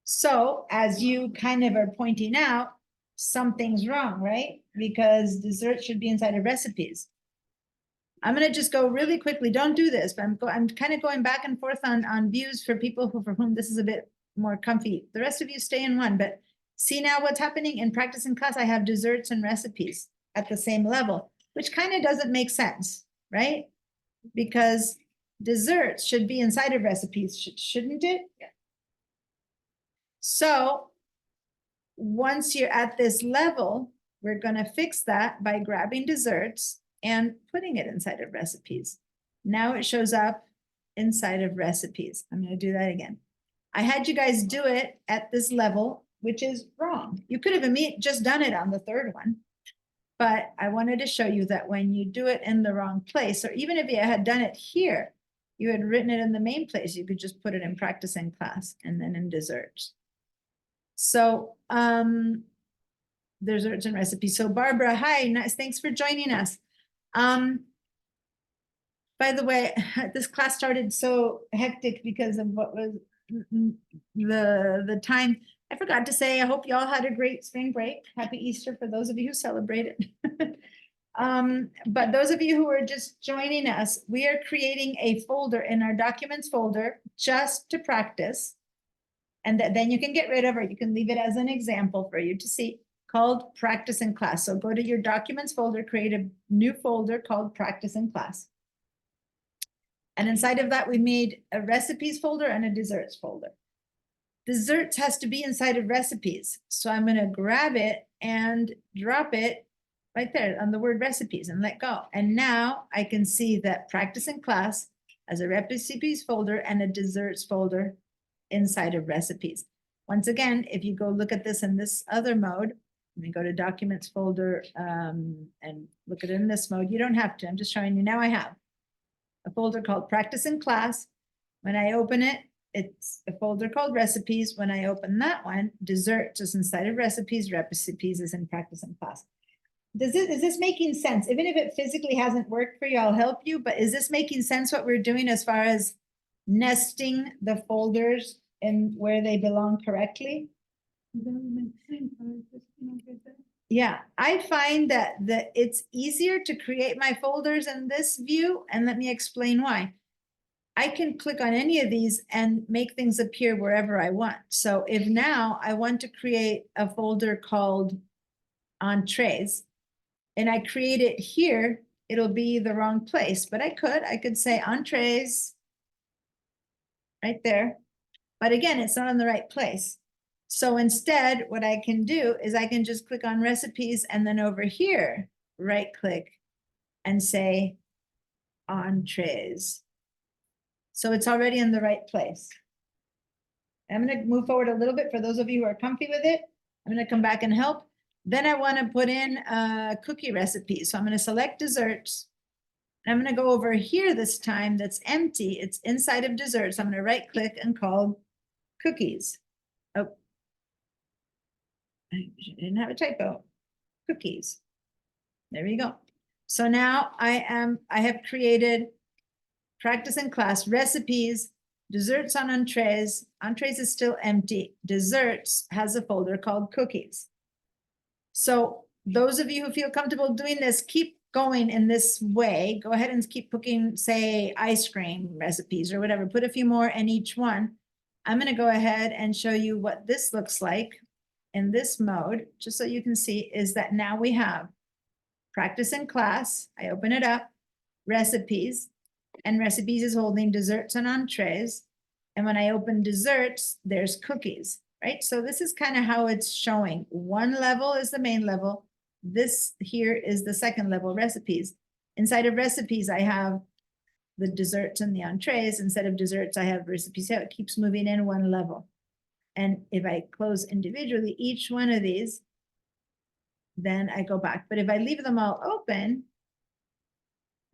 So as you kind of are pointing out, something's wrong, right? Because dessert should be inside of recipes. I'm gonna just go really quickly, don't do this, but I'm kind of going back and forth on views for people for whom this is a bit more comfy. The rest of you stay in one, but see now what's happening in practice in class, I have desserts and recipes at the same level, which kind of doesn't make sense, right? Because desserts should be inside of recipes, shouldn't it? Yeah. So once you're at this level, we're gonna fix that by grabbing desserts and putting it inside of recipes. Now it shows up inside of recipes. I'm gonna do that again. I had you guys do it at this level, which is wrong. You could have just done it on the third one. But I wanted to show you that when you do it in the wrong place, or even if you had done it here, you had written it in the main place, you could just put it in practice in class and then in desserts. So desserts and recipes. So Barbara, hi, nice, thanks for joining us. By the way, this class started so hectic because of what was the time. I forgot to say, I hope you all had a great spring break. Happy Easter for those of you who celebrate it. But those of you who are just joining us, we are creating a folder in our documents folder just to practice. And then you can get rid of, or you can leave it as an example for you to see, called practice in class. So go to your documents folder, create a new folder called practice in class. And inside of that, we made a recipes folder and a desserts folder. Desserts has to be inside of recipes. So I'm gonna grab it and drop it right there on the word recipes and let go. And now I can see that practice in class has a recipes folder and a desserts folder inside of recipes. Once again, if you go look at this in this other mode, let me go to documents folder and look at it in this mode. You don't have to, I'm just showing you now I have a folder called practice in class. When I open it, it's a folder called recipes. When I open that one, desserts is inside of recipes, recipes is in practice in class. Is this making sense? Even if it physically hasn't worked for you, I'll help you, but is this making sense what we're doing as far as nesting the folders and where they belong correctly? Yeah, I find that it's easier to create my folders in this view, and let me explain why. I can click on any of these and make things appear wherever I want. So if now I want to create a folder called entrees, and I create it here, it'll be the wrong place, but I could say entrees right there. But again, it's not in the right place. So instead, what I can do is I can just click on recipes and then over here, right click and say entrees. So it's already in the right place. I'm going to move forward a little bit for those of you who are comfy with it. I'm going to come back and help. Then I want to put in a cookie recipe. So I'm going to select desserts. And I'm going to go over here this time that's empty. It's inside of desserts. I'm going to right click and call cookies. Oh, I didn't have a typo. Cookies. There you go. So now I have created practice in class recipes desserts on entrees. Entrees is still empty. Desserts has a folder called cookies. So those of you who feel comfortable doing this, keep going in this way. Go ahead and keep cooking, say, ice cream recipes or whatever. Put a few more in each one. I'm going to go ahead and show you what this looks like in this mode, just so you can see, is that now we have practice in class. I open it up, recipes, and recipes is holding desserts and entrees. And when I open desserts, there's cookies, right? So this is kind of how it's showing. One level is the main level. This here is the second level, recipes. Inside of recipes, I have the desserts and the entrees. Instead of desserts, I have recipes. So it keeps moving in one level. And if I close individually each one of these, then I go back. But if I leave them all open,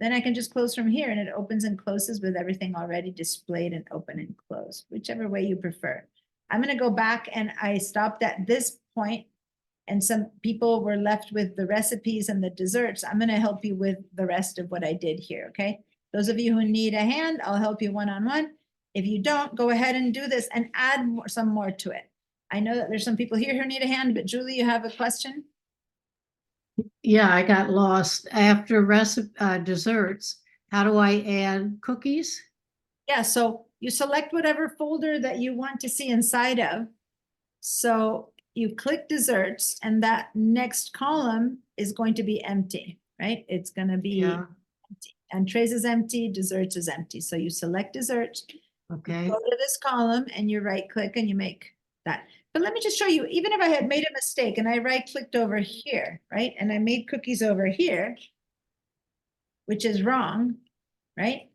then I can just close from here and it opens and closes with everything already displayed and open and closed, whichever way you prefer. I'm going to go back, and I stopped at this point, and some people were left with the recipes and the desserts. I'm going to help you with the rest of what I did here, okay? Those of you who need a hand, I'll help you one-on-one. If you don't, go ahead and do this and add some more to it. I know that there's some people here who need a hand, but Julie, you have a question? Yeah, I got lost. After desserts, how do I add cookies? Yeah, so you select whatever folder that you want to see inside of. So you click desserts, and that next column is going to be empty, right? It's going to be Yeah, empty. Entrees is empty, desserts is empty. So you select desserts, okay. go to this column, and you right click and you make that. But let me just show you, even if I had made a mistake and I right clicked over here, right? And I made cookies over here, which is wrong, right?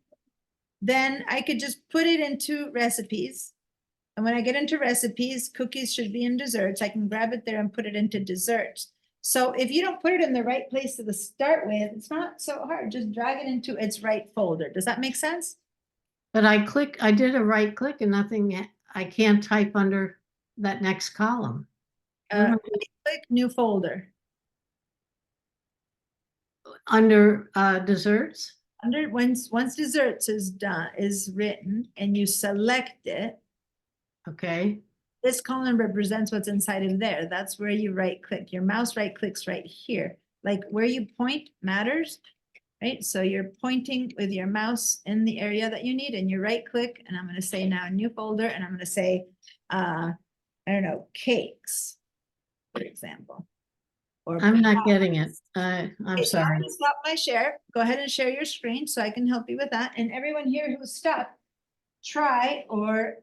Then I could just put it into recipes. And when I get into recipes, cookies should be in desserts. I can grab it there and put it into desserts. So if you don't put it in the right place to start with, it's not so hard. Just drag it into its right folder. Does that make sense? But I did a right click and nothing, I can't type under that next column. Click new folder. Under desserts? Under once desserts is done, is written, and you select it, Okay, this column represents what's inside of there. That's where you right click. Your mouse right clicks right here. Like where you point matters, right? So you're pointing with your mouse in the area that you need, and you right click, and I'm going to say now new folder, and I'm going to say, I don't know, cakes, for example. Or I'm not getting it. I'm Okay, so I'm sorry. gonna stop my share. Go ahead and share your screen so I can help you with that. And everyone here who's stuck, try or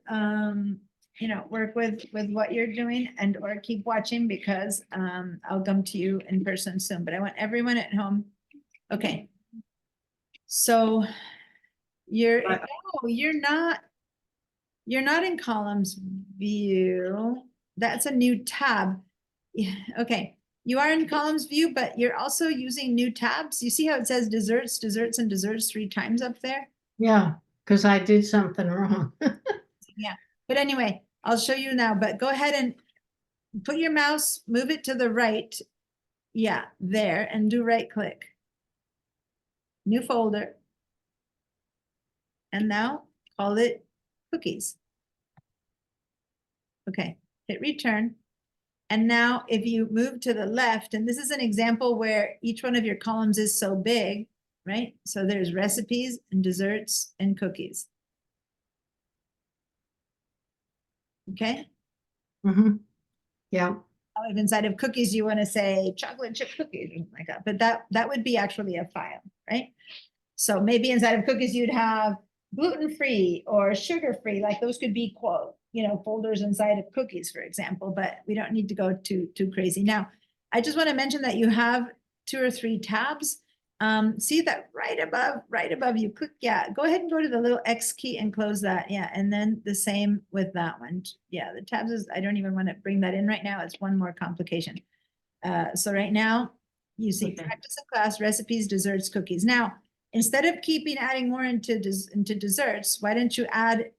work with what you're doing and or keep watching, because I'll come to you in person soon. But I want everyone at home. Okay. So you're Right. oh, you're not in columns view. That's a new tab. Yeah, okay. You are in columns view, but you're also using new tabs. You see how it says desserts, desserts, and desserts 3 times up there? Yeah, because I did something wrong. Yeah. But anyway, I'll show you now, but go ahead and put your mouse, move it to the right. Yeah, there, and do right click. New folder. And now call it cookies. Okay, hit return. And now if you move to the left, and this is an example where each one of your columns is so big, right? So there's recipes and desserts and cookies. Okay. Mhm. Yeah, Now, if inside of cookies, you want to say chocolate chip cookies or something like that, but that would be actually a file, right? So maybe inside of cookies, you'd have gluten-free or sugar-free, like those could be folders inside of cookies, for example, but we don't need to go too crazy. Now, I just want to mention that you have 2 or 3 tabs. See that right above you click, yeah, go ahead and go to the little X key and close that. Yeah. And then the same with that one. Yeah. The tabs is, I don't even want to bring that in right now. It's one more complication. So right now you see Okay. practice in class, recipes, desserts, cookies. Now, instead of adding more into desserts, why don't you add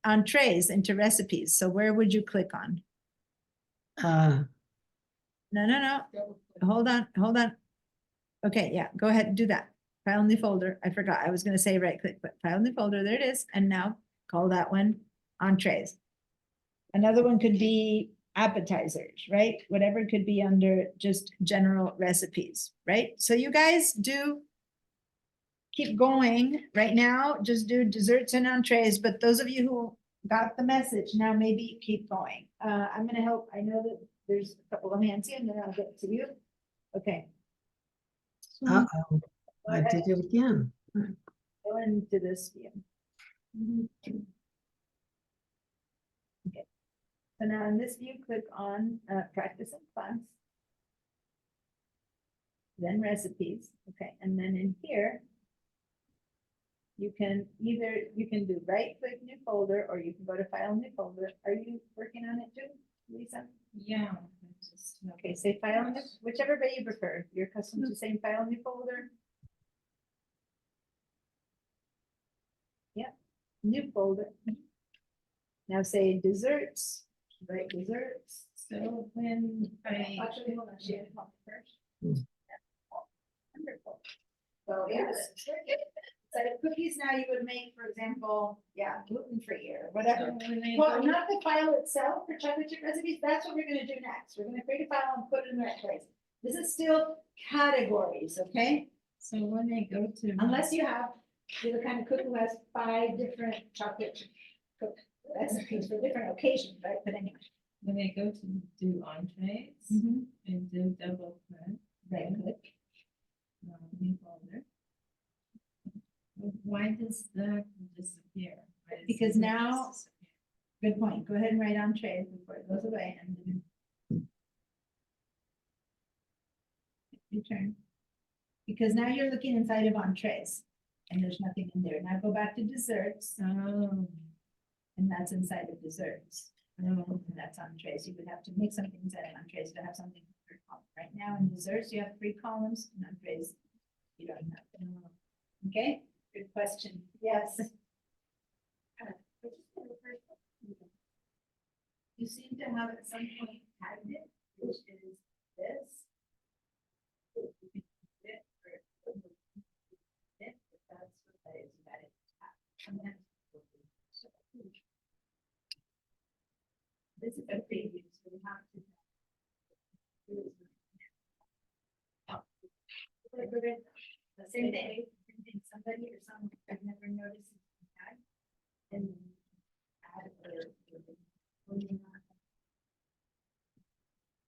entrees into recipes? So where would you click on? No. Hold on. Okay, yeah, go ahead and do that. File new folder. I forgot. I was going to say right click, but file new folder. There it is. And now call that one entrees. Another one could be appetizers, right? Whatever could be under just general recipes, right? So you guys do keep going right now, just do desserts and entrees, but those of you who got the message, now maybe keep going. I'm gonna help, I know that there's a couple of hands here, and then I'll get to you. Okay. Uh-oh, Go I ahead, did it again. Go into this view. Okay. So now in this view, click on practice and class. Then recipes, okay, and then in here, you can do right click new folder, or you can go to file new folder. Are you working on it too, Lisa? Yeah. Okay, say file new, whichever way you prefer. You're accustomed to saying file new folder. Yep, new folder. Now say desserts, right, desserts. So when I, Actually, hold on, she had help first. Hmm. Wonderful. So yes, so the cookies now you would make, for example, yeah, gluten-free or whatever. when I Well, go, not the file itself for chocolate chip recipes, that's what we're gonna do next. We're gonna create a file and put it in the right place. This is still categories, okay? so when I go to. Unless you're the kind of cook who has 5 different chocolate chip cook recipes for different occasions, right? But anyway. When I go to do entrees, and do double click, Right click. new folder. Why does that disappear? Why does Because it now- disappear? Good point. Go ahead and write entrees before it goes away and then. Return. Because now you're looking inside of entrees and there's nothing in there. Now go back to desserts Oh, and that's inside of desserts. oh, And that's entrees. You would have to make something inside of entrees to have something per column. Right now in desserts, you have 3 columns, in entrees, you don't have. Okay, good question. Yes. You seem to have at some point tagged it, which is this. That's what that is, that is. And then- This is a preview, so we have to. The same thing, somebody or someone I've never noticed. Tag, and add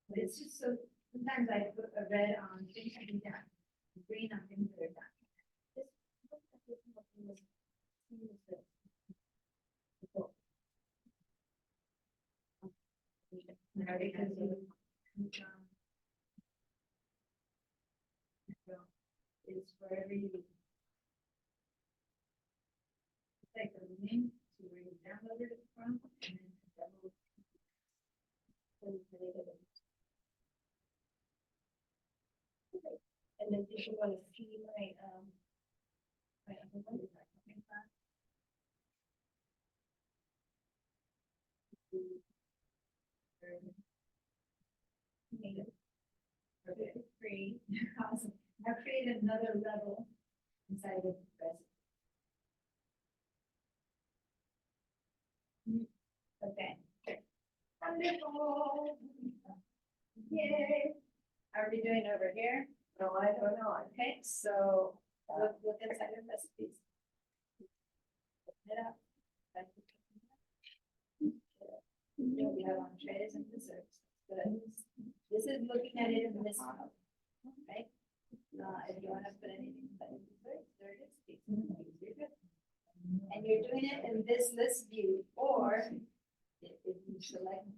but it's just so, sometimes I put a red on things that are done, green on things that are done. This looks like this one was- Now, because you- Is wherever you. Take the link to where you downloaded it from and then double. And then did you want to see my, my other one? Is that something fun? Native. Okay, free. Awesome. Now create another level inside of the recipe. Okay. Wonderful. Yay. How are we doing over here? No, I don't know. Okay, so look inside the recipes. Open it up. We have entrees and desserts. Good. This is looking at it in this mode, right? If you want to put anything inside of desserts, there it is. You're good. And you're doing it in this list view, or if you select.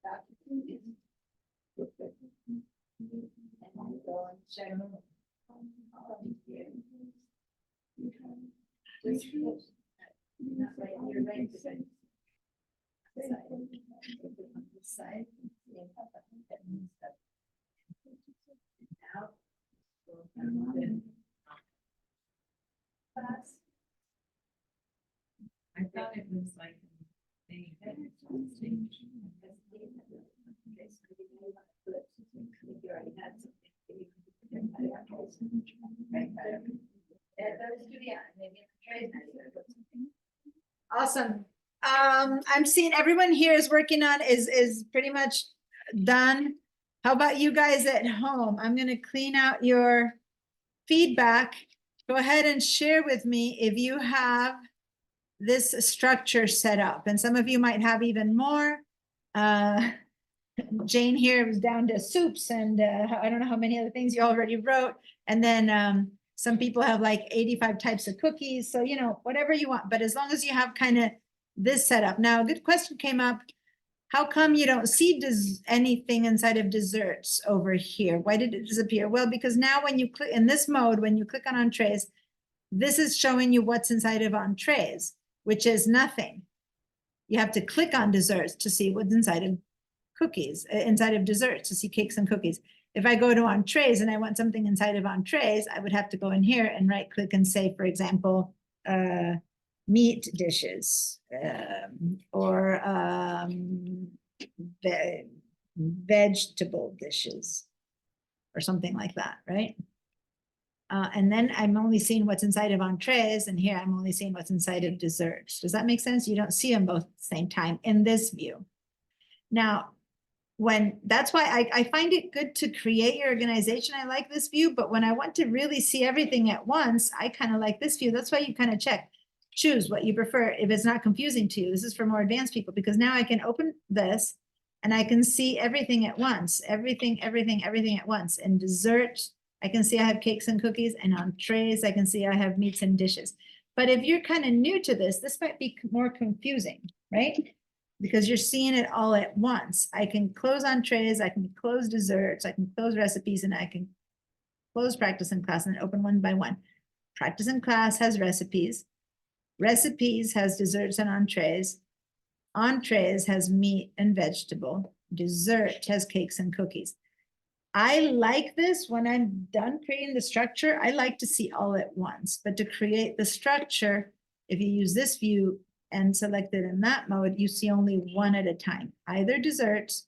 document, and then go and check. Here. Just look. Not right, you're right. Side. On this side. Now. Class. I thought it was like. a thing. Yeah, those two, yeah, maybe in the trays, maybe there was something. Awesome. I'm seeing everyone here is working on, is pretty much done. How about you guys at home? I'm gonna clean out your feedback. Go ahead and share with me if you have this structure set up, and some of you might have even more. Jane here was down to soups and I don't know how many other things you already wrote. And then some people have like 85 types of cookies. So, whatever you want, but as long as you have kind of this set up. Now, a good question came up. How come you don't see anything inside of desserts over here? Why did it disappear? Well, because now when you click in this mode, when you click on entrees, this is showing you what's inside of entrees, which is nothing. You have to click on desserts to see what's inside of cookies, inside of desserts, to see cakes and cookies. If I go to entrees and I want something inside of entrees, I would have to go in here and right click and say, for example, meat dishes, or vegetable dishes, or something like that, right? And then I'm only seeing what's inside of entrees, and here I'm only seeing what's inside of desserts. Does that make sense? You don't see them both at the same time in this view. Now, that's why I find it good to create your organization. I like this view, but when I want to really see everything at once, I kind of like this view. That's why you kind of choose what you prefer if it's not confusing to you. This is for more advanced people, because now I can open this and I can see everything at once, everything at once. In dessert, I can see I have cakes and cookies, and entrees, I can see I have meats and dishes. But if you're kind of new to this might be more confusing, right? Because you're seeing it all at once. I can close entrees, I can close desserts, I can close recipes, and I can close practice in class and then open one by one. Practice in class has recipes. Recipes has desserts and entrees. Entrees has meat and vegetable. Dessert has cakes and cookies. I like this when I'm done creating the structure. I like to see all at once, but to create the structure, if you use this view and select it in that mode, you see only one at a time, either desserts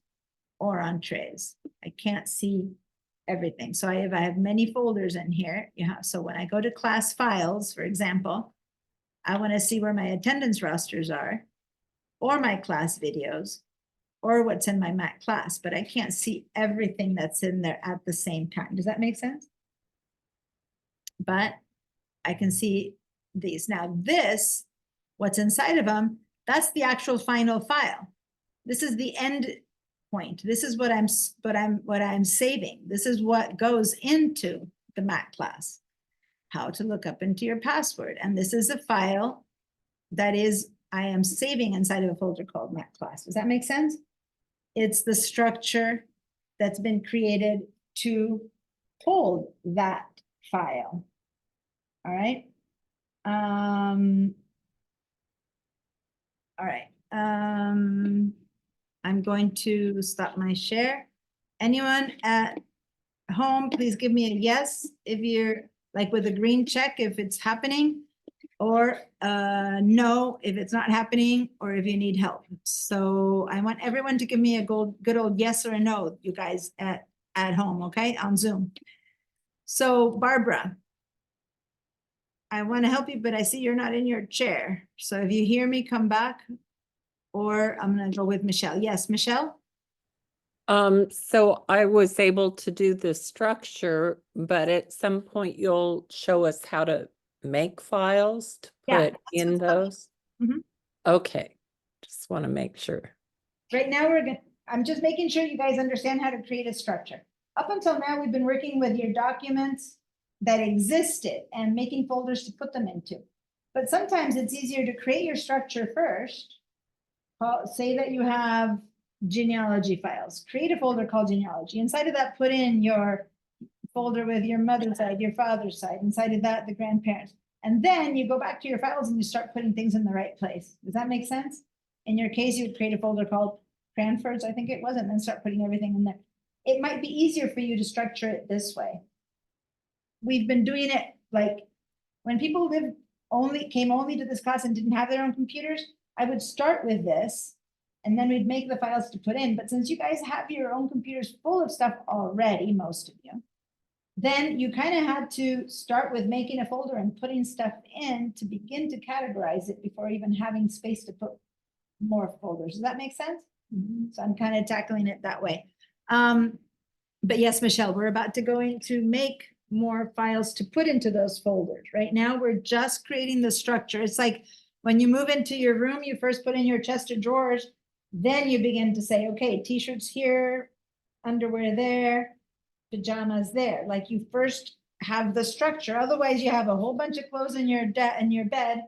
or entrees. I can't see everything. So if I have many folders in here, so when I go to class files, for example, I want to see where my attendance rosters are, or my class videos, or what's in my Mac class, but I can't see everything that's in there at the same time. Does that make sense? But I can see these. Now this, what's inside of them, that's the actual final file. This is the end point. This is what I'm saving. This is what goes into the Mac class. How to look up into your password. And this is a file that I am saving inside of a folder called Mac class. Does that make sense? It's the structure that's been created to hold that file. All right. All right. I'm going to stop my share. Anyone at home, please give me a yes if you're like with a green check if it's happening, or no if it's not happening, or if you need help. So I want everyone to give me a good old yes or a no, you guys at home, okay, on Zoom. So Barbara, I want to help you, but I see you're not in your chair. So if you hear me, come back, or I'm going to go with Michelle. Yes, Michelle? So I was able to do the structure, but at some point you'll show us how to make files to Yeah, put in those. Mhm. Okay, just want to make sure. Right now, I'm just making sure you guys understand how to create a structure. Up until now, we've been working with your documents that existed and making folders to put them into. But sometimes it's easier to create your structure first. Say that you have genealogy files. Create a folder called genealogy. Inside of that, put in your folder with your mother's side, your father's side. Inside of that, the grandparents. And then you go back to your files and you start putting things in the right place. Does that make sense? In your case, you would create a folder called Cranford's, I think it was, and then start putting everything in there. It might be easier for you to structure it this way. We've been doing it like when people came only to this class and didn't have their own computers, I would start with this and then we'd make the files to put in. But since you guys have your own computers full of stuff already, most of you, then you kind of had to start with making a folder and putting stuff in to begin to categorize it before even having space to put more folders. Does that make sense? So I'm kind of tackling it that way. But yes, Michelle, we're about to go into make more files to put into those folders. Right now, we're just creating the structure. It's like when you move into your room, you first put in your chest of drawers, then you begin to say, okay, t-shirts here, underwear there, pajamas there. Like you first have the structure. Otherwise, you have a whole bunch of clothes in your bed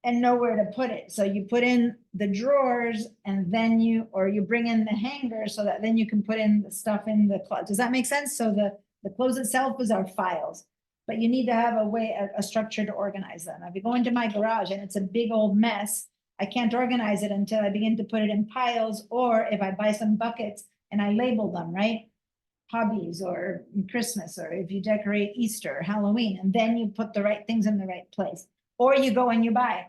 and nowhere to put it. So you put in the drawers and then you bring in the hanger so that then you can put in the stuff in the closet. Does that make sense? So the clothes itself is our files, but you need to have a way, a structure to organize them. If you go into my garage and it's a big old mess, I can't organize it until I begin to put it in piles, or if I buy some buckets and I label them, right? Hobbies or Christmas, or if you decorate Easter or Halloween, and then you put the right things in the right place. Or you go and you buy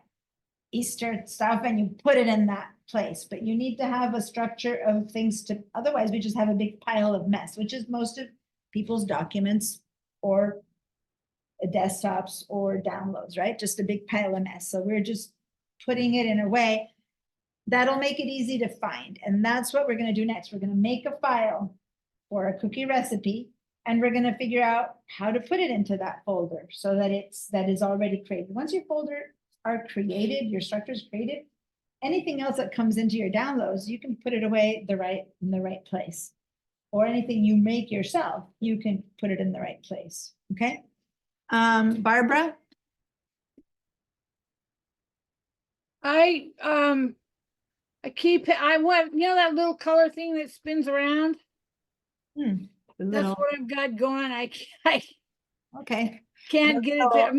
Easter stuff and you put it in that place, but you need to have a structure of things to, otherwise we just have a big pile of mess, which is most of people's documents or desktops or downloads, right? Just a big pile of mess. So we're just putting it in a way that'll make it easy to find. And that's what we're going to do next. We're going to make a file for a cookie recipe, and we're going to figure out how to put it into that folder so that that is already created. Once your folder are created, your structure is created, anything else that comes into your downloads, you can put it away in the right place. Or anything you make yourself, you can put it in the right place. Okay. Barbara? I want, that little color thing that spins around? The That's little, what I've got going. I okay. can't get it there.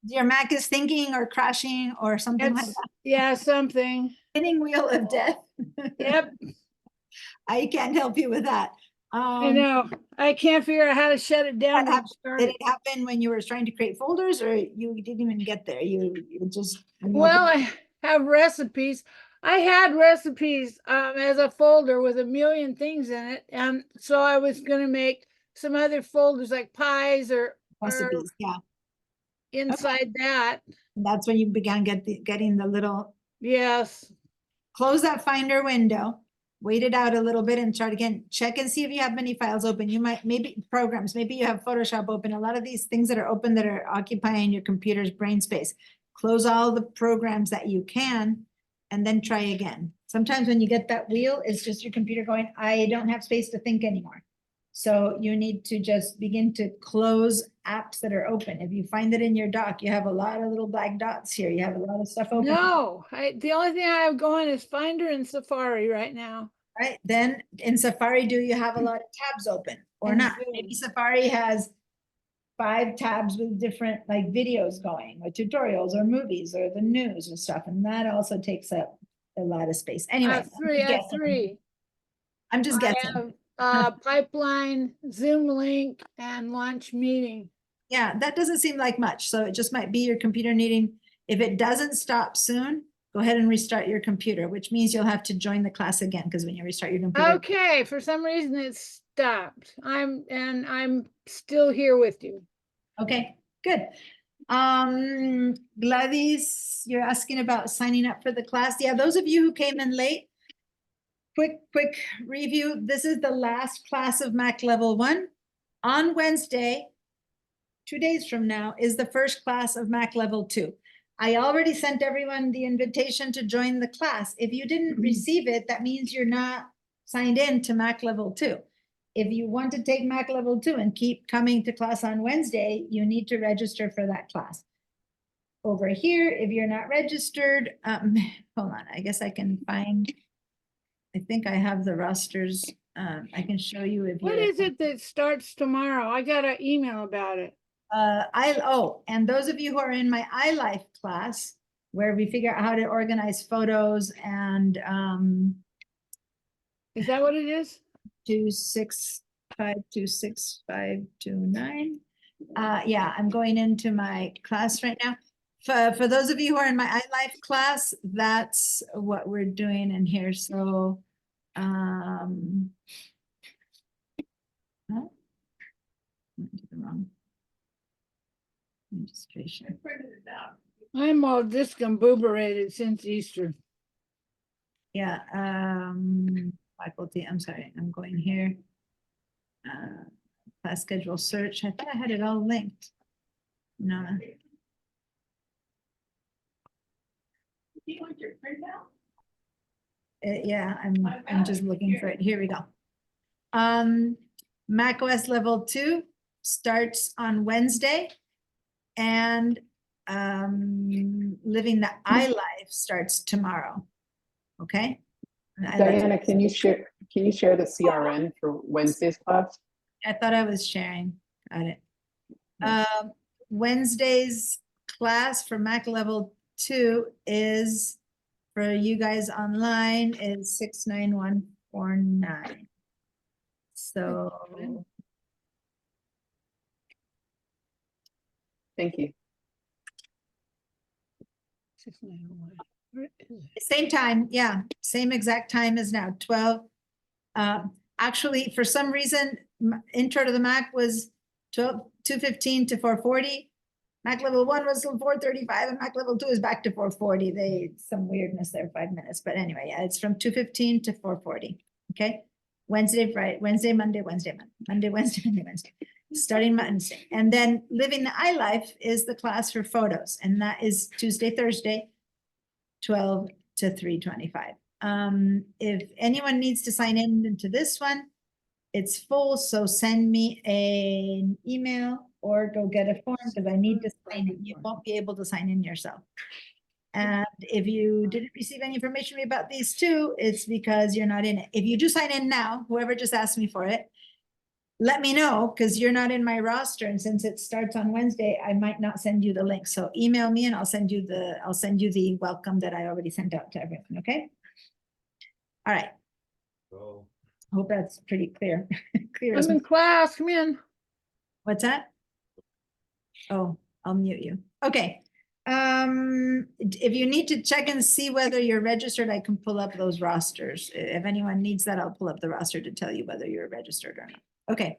Your Mac is thinking or crashing or something like that. Yeah, something. Spinning wheel of death. Yep, I can't help you with that. I know. I can't figure out how to shut it down. Did it happen when you were trying to create folders, or you didn't even get there? You just. Well, I have recipes. I had recipes as a folder with a million things in it. And so I was going to make some other folders like pies or Recipes, yeah. inside that. That's when you began getting the little. Yes. Close that Finder window, wait it out a little bit and start again. Check and see if you have many files open. You might, maybe programs, maybe you have Photoshop open. A lot of these things that are open that are occupying your computer's brain space. Close all the programs that you can and then try again. Sometimes when you get that wheel, it's just your computer going, I don't have space to think anymore. So you need to just begin to close apps that are open. If you find that in your dock, you have a lot of little black dots here. You have a lot of stuff open. No, the only thing I have going is Finder and Safari right now. Right, then in Safari, do you have a lot of tabs open or And not? Zoom. Maybe Safari has 5 tabs with different like videos going or tutorials or movies or the news and stuff. And that also takes up a lot of space. Anyway. I have three. I'm just guessing. Pipeline, Zoom link, and launch meeting. Yeah, that doesn't seem like much. So it just might be your computer needing, if it doesn't stop soon, go ahead and restart your computer, which means you'll have to join the class again because when you restart your computer. Okay, for some reason it stopped. I'm still here with you. Okay, good. Gladys, you're asking about signing up for the class. Yeah, those of you who came in late, quick review. This is the last class of Mac Level 1. On Wednesday, 2 days from now, is the first class of Mac Level 2. I already sent everyone the invitation to join the class. If you didn't receive it, that means you're not signed in to Mac Level 2. If you want to take Mac Level 2 and keep coming to class on Wednesday, you need to register for that class. Over here, if you're not registered, hold on, I guess I can find, I think I have the rosters. I can show you if What is it that starts tomorrow? I got an email about it. And those of you who are in my iLife class, where we figure out how to organize photos and Is that what it is? 2652659. Yeah, I'm going into my class right now. For those of you who are in my iLife class, that's what we're doing in here. So the wrong I registration. printed it out. I'm all discombobulated since Easter. Yeah, faculty, I'm sorry, I'm going here. Class schedule search. I thought I had it all linked. No, Do you want your printout? yeah, I've I'm got just it looking for here. it. Here we go. macOS level 2 starts on Wednesday. And Living the iLife starts tomorrow. Okay? And I like- Diana, can you share the CRN for Wednesday's class? I thought I was sharing. Got it. Wednesday's class for Mac level 2 is, for you guys online, is 69149. So Thank you. 691. Where is it? same time, yeah, same exact time as now, 12. Actually, for some reason, intro to the Mac was 2:15 to 4:40. Mac level 1 was 4:35 and Mac level 2 is back to 4:40. Some weirdness there, 5 minutes, but anyway, yeah, it's from 2:15 to 4:40. Okay, Wednesday, Friday, Wednesday, Monday, Wednesday, Monday, Wednesday, Monday, Wednesday, starting Wednesday. And then Living the iLife is the class for photos, and that is Tuesday, Thursday, 12 to 3:25. If anyone needs to sign in into this one, it's full, so send me an email or go get a form because I need to sign in. You won't be able to sign in yourself. And if you didn't receive any information about these two, it's because you're not in it. If you do sign in now, whoever just asked me for it, let me know because you're not in my roster. And since it starts on Wednesday, I might not send you the link. So email me and I'll send you the welcome that I already sent out to everyone. Okay. All right. Hope that's pretty clear. Clear as I'm in class, come in. What's that? Oh, I'll mute you. Okay. If you need to check and see whether you're registered, I can pull up those rosters. If anyone needs that, I'll pull up the roster to tell you whether you're registered or not. Okay.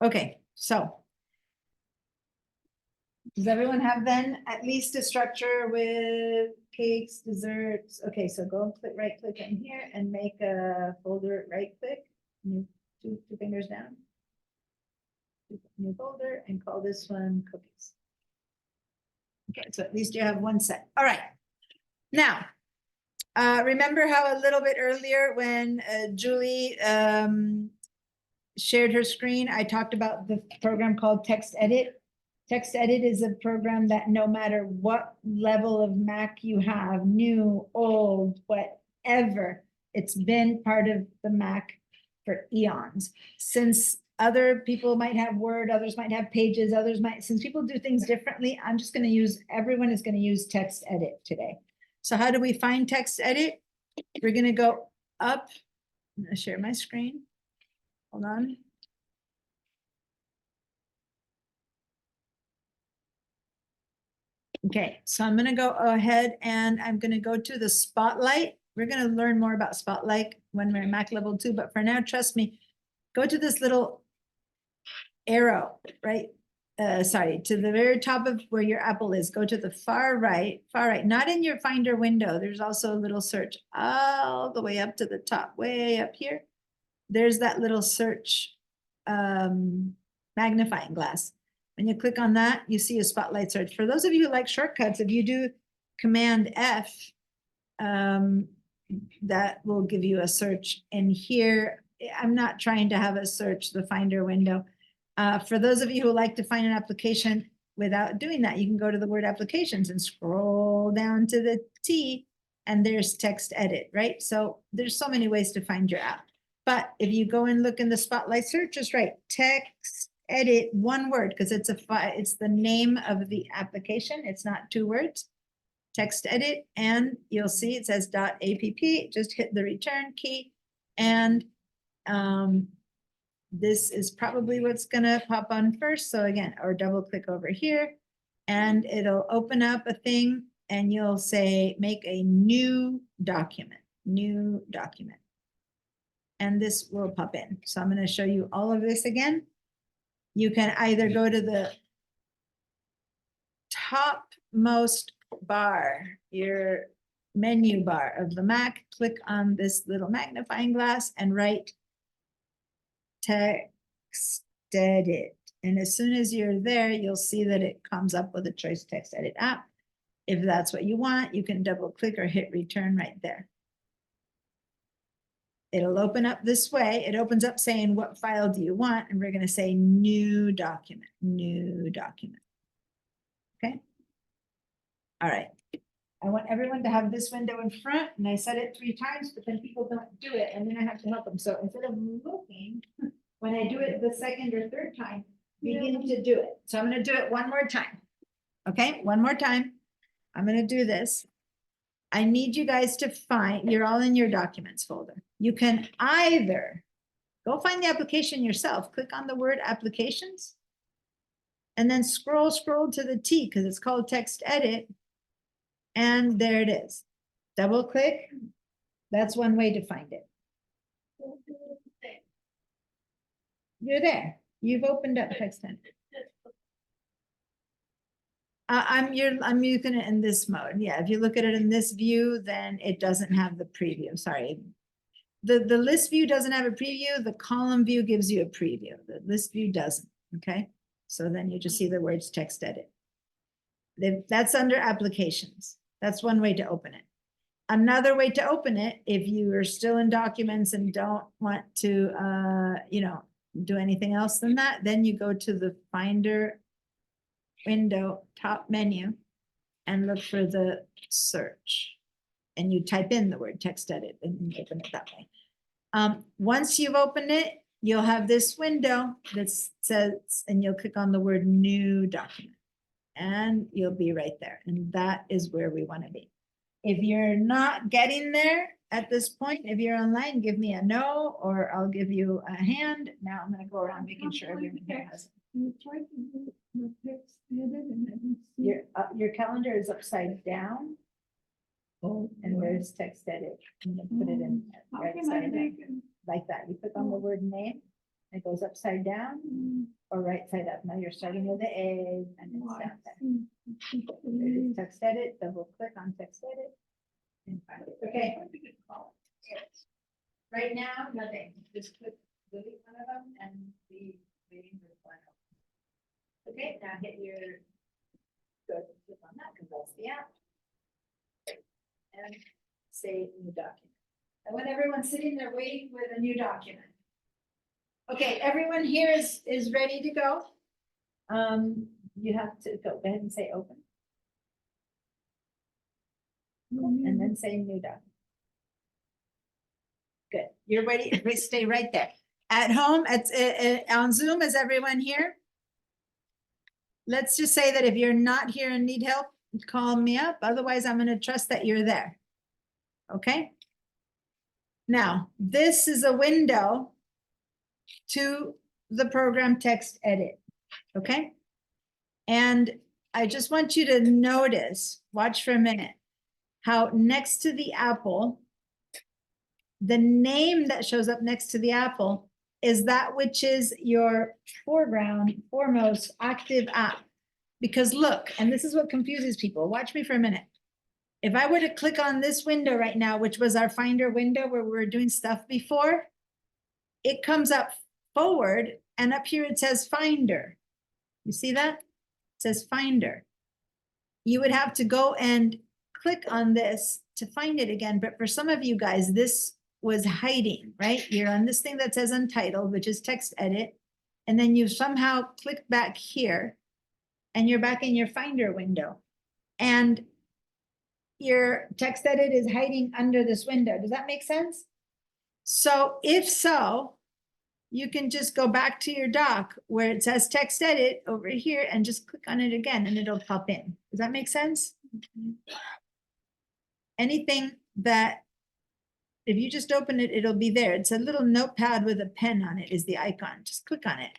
Okay, so. Does everyone have then at least a structure with cakes, desserts? Okay, so go and right click in here and make a folder, right click, two fingers down. New folder and call this one cookies. Okay, so at least you have one set. All right. Now, remember how a little bit earlier when Julie shared her screen, I talked about the program called TextEdit. TextEdit is a program that no matter what level of Mac you have, new, old, whatever, it's been part of the Mac for eons. Since other people might have Word, others might have Pages, since people do things differently, I'm just gonna use, everyone is gonna use TextEdit today. So how do we find TextEdit? We're gonna go up, I'm gonna share my screen. Hold on. Okay, so I'm gonna go ahead and I'm gonna go to the Spotlight. We're gonna learn more about Spotlight when we're in Mac level 2, but for now, trust me, go to this little arrow, right? Sorry, to the very top of where your Apple is, go to the far right, not in your Finder window. There's also a little search all the way up to the top, way up here. There's that little search magnifying glass. When you click on that, you see a Spotlight search. For those of you who like shortcuts, if you do Command F, that will give you a search in here. I'm not trying to have a search the Finder window. For those of you who like to find an application without doing that, you can go to the word applications and scroll down to the T and there's TextEdit, right? So there's so many ways to find your app. But if you go and look in the Spotlight search, just write TextEdit, one word, because it's the name of the application. It's not 2 words. TextEdit, and you'll see it says .app. Just hit the return key, and this is probably what's gonna pop on first. So again, or double click over here, and it'll open up a thing, and you'll say make a new document. New document. and this will pop in. So I'm gonna show you all of this again. You can either go to the topmost bar, your menu bar of the Mac, click on this little magnifying glass and write text edit. And as soon as you're there, you'll see that it comes up with a choice text edit app. If that's what you want, you can double click or hit return right there. It'll open up this way. It opens up saying, what file do you want? And we're going to say new document, new document. Okay. All right. I want everyone to have this window in front, and I said it 3 times, but then people don't do it, and then I have to help them. So instead of looking, when I do it the second or third time, begin to do it. So I'm going to do it one more time. Okay, one more time. I'm going to do this. I need you guys to find, you're all in your documents folder. You can either go find the application yourself, click on the word applications, and then scroll to the T because it's called text edit. And there it is. Double click. That's one way to find it. You're there. You've opened up text edit. I'm using it in this mode. Yeah, if you look at it in this view, then it doesn't have the preview. Sorry. The list view doesn't have a preview. The column view gives you a preview. The list view doesn't. Okay. So then you just see the words text edit. That's under applications. That's one way to open it. Another way to open it, if you are still in documents and don't want to, do anything else than that, then you go to the Finder window, top menu, and look for the search. And you type in the word text edit and you open it that way. Once you've opened it, you'll have this window that says, and you'll click on the word new document. And you'll be right there. And that is where we want to be. If you're not getting there at this point, if you're online, give me a no, or I'll give you a hand. Now I'm going to go around making sure everyone here has it. Your calendar is upside down. Oh, and there's text edit. And you put it in right side down, like that. You click on the word name, it goes upside down or right side up. Now you're starting with the A and it's down there. There's text edit, double click on text edit. And find it. Okay. Right now, nothing. Just click delete one of them and be waiting for one. Okay, now hit your, go click on that because that's the app. And say new document. I want everyone sitting there waiting with a new document. Okay, everyone here is ready to go. You have to go ahead and say open. And then say new document. Good, you're ready, stay right there. At home, on Zoom, is everyone here? Let's just say that if you're not here and need help, call me up. Otherwise, I'm going to trust that you're there. Okay. Now, this is a window to the program text edit. Okay. And I just want you to notice, watch for a minute, how next to the apple, the name that shows up next to the apple is that which is your foremost active app. Because look, and this is what confuses people. Watch me for a minute. If I were to click on this window right now, which was our Finder window where we were doing stuff before, it comes up forward and up here it says Finder. You see that? It says Finder. You would have to go and click on this to find it again. But for some of you guys, this was hiding, right? You're on this thing that says Untitled, which is text edit. And then you somehow click back here and you're back in your Finder window. And your text edit is hiding under this window. Does that make sense? So if so, you can just go back to your doc where it says text edit over here and just click on it again and it'll pop in. Does that make sense? Anything that, if you just open it, it'll be there. It's a little notepad with a pen on it is the icon. Just click on it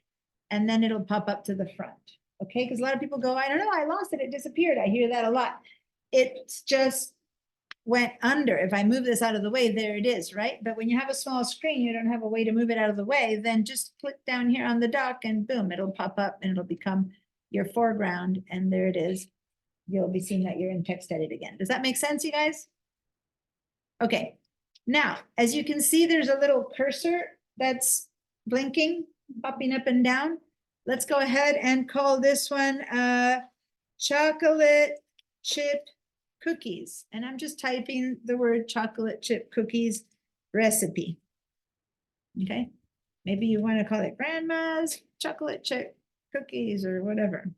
and then it'll pop up to the front. Okay, because a lot of people go, I don't know, I lost it, it disappeared. I hear that a lot. It's just went under. If I move this out of the way, there it is, right? But when you have a small screen, you don't have a way to move it out of the way, then just click down here on the dock and boom, it'll pop up and it'll become your foreground, and there it is. You'll be seeing that you're in text edit again. Does that make sense, you guys? Okay, now, as you can see, there's a little cursor that's blinking, popping up and down. Let's go ahead and call this one chocolate chip cookies. And I'm just typing the word chocolate chip cookies recipe. Okay, maybe you want to call it grandma's chocolate chip cookies or whatever.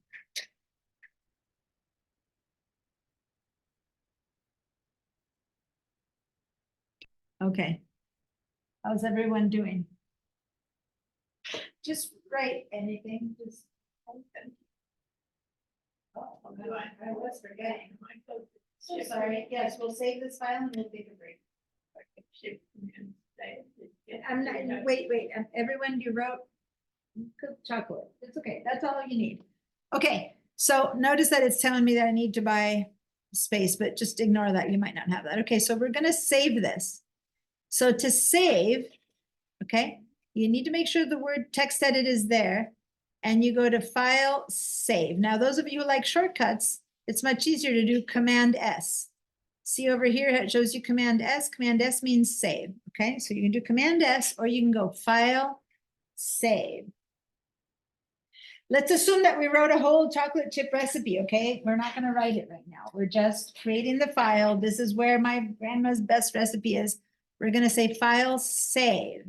Okay, how's everyone doing? Just write anything, just. Oh, I was forgetting. So sorry, yes, we'll save this file and we'll take a break. I'm not, wait, everyone, you wrote cooked chocolate, it's okay, that's all you need. Okay, so notice that it's telling me that I need to buy space, but just ignore that, you might not have that. Okay, so we're gonna save this. So to save, okay, you need to make sure the word text edit is there, and you go to File, Save. Now, those of you who like shortcuts, it's much easier to do Command S. See over here, it shows you Command S. Command S means save, okay? So you can do Command S, or you can go File, Save. Let's assume that we wrote a whole chocolate chip recipe, okay? We're not gonna write it right now. We're just creating the file. This is where my grandma's best recipe is. We're gonna say File, Save.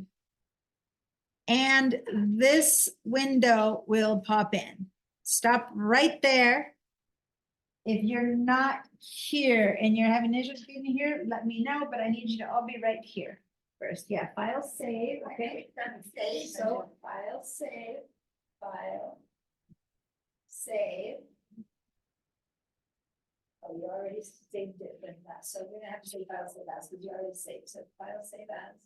And this window will pop in. Stop right there. If you're not here and you're having issues getting here, let me know, but I need you to all be right here first. Yeah, File, Save, okay? Save. So File, Save, File, Save. Oh, you already saved it with that, so we're gonna have to say File, Save As, because you already saved, so File, Save As.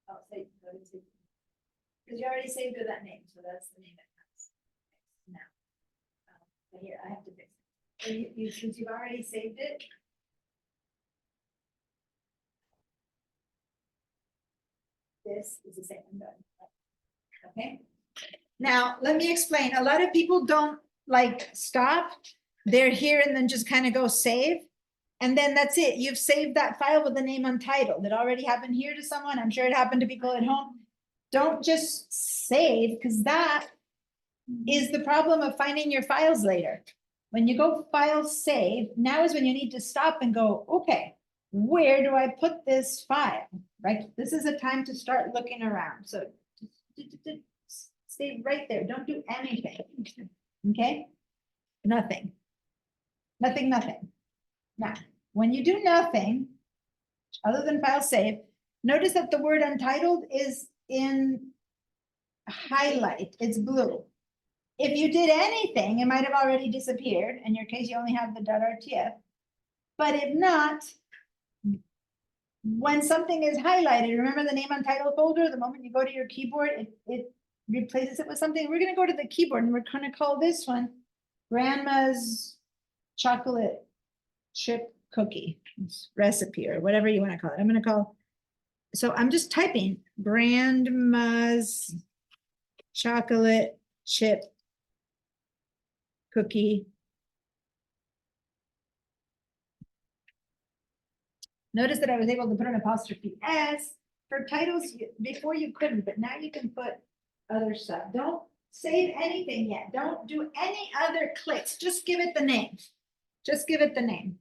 I'll say, because you already saved with that name, so that's the name it has. Now, but here, I have to fix it. So since you've already saved it. This is the same window. Okay. Now, let me explain. A lot of people don't like stop. They're here and then just kind of go save. And then that's it. You've saved that file with the name untitled. It already happened here to someone. I'm sure it happened to people at home. Don't just save, because that is the problem of finding your files later. When you go File, Save, now is when you need to stop and go, okay, where do I put this file? Right? This is a time to start looking around. So stay right there. Don't do anything. Okay? Nothing. Nothing. Now, when you do nothing, other than File, Save, notice that the word untitled is in highlight, it's blue. If you did anything, it might have already disappeared. In your case, you only have the .rtf. But if not, when something is highlighted, remember the name untitled folder, the moment you go to your keyboard, it replaces it with something. We're gonna go to the keyboard and we're gonna call this one Grandma's chocolate chip cookie recipe, or whatever you want to call it. I'm gonna call, so I'm just typing Grandma's chocolate chip cookie. Notice that I was able to put an apostrophe S for titles. Before you couldn't, but now you can put other stuff. Don't save anything yet. Don't do any other clicks. Just give it the name. Just give it the name.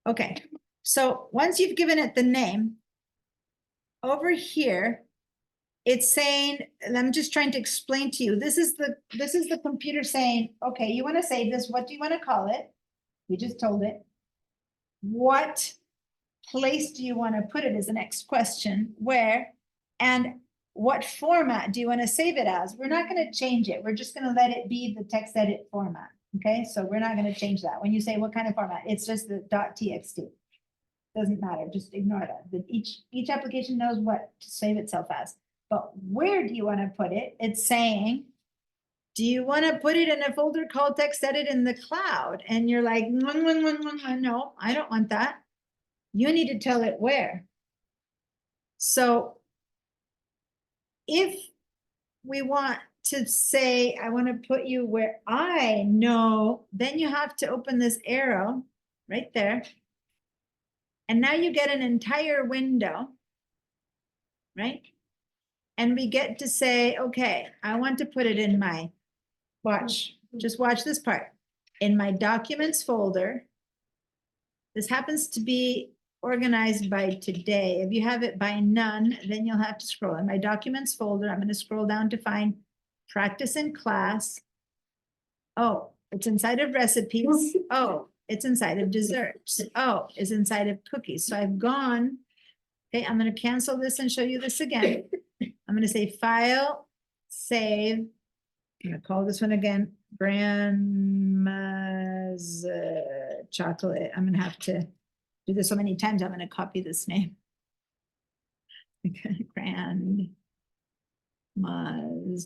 Okay, so once you've given it the name, over here, it's saying, and I'm just trying to explain to you, this is the computer saying, okay, you want to save this, what do you want to call it? We just told it. What place do you want to put it is the next question. Where? And what format do you want to save it as? We're not going to change it. We're just going to let it be the text edit format. Okay, so we're not going to change that. When you say what kind of format, it's just the .txt. Doesn't matter, just ignore that. Each application knows what to save itself as. But where do you want to put it? It's saying Do you want to put it in a folder called text edit in the cloud? And you're like, no, I don't want that. You need to tell it where. So if we want to say, I want to put you where I know, then you have to open this arrow right there. And now you get an entire window, right? And we get to say, okay, I want to put it in my, just watch this part. In my documents folder, this happens to be organized by today. If you have it by none, then you'll have to scroll. In my documents folder, I'm going to scroll down to find practice in class. Oh, it's inside of recipes. Oh, it's inside of desserts. Oh, it's inside of cookies. So I've gone. Okay, I'm going to cancel this and show you this again. I'm going to say file, save. I'm going to call this one again, Grandma's chocolate. I'm going to have to do this so many times. I'm going to copy this name. Grandma's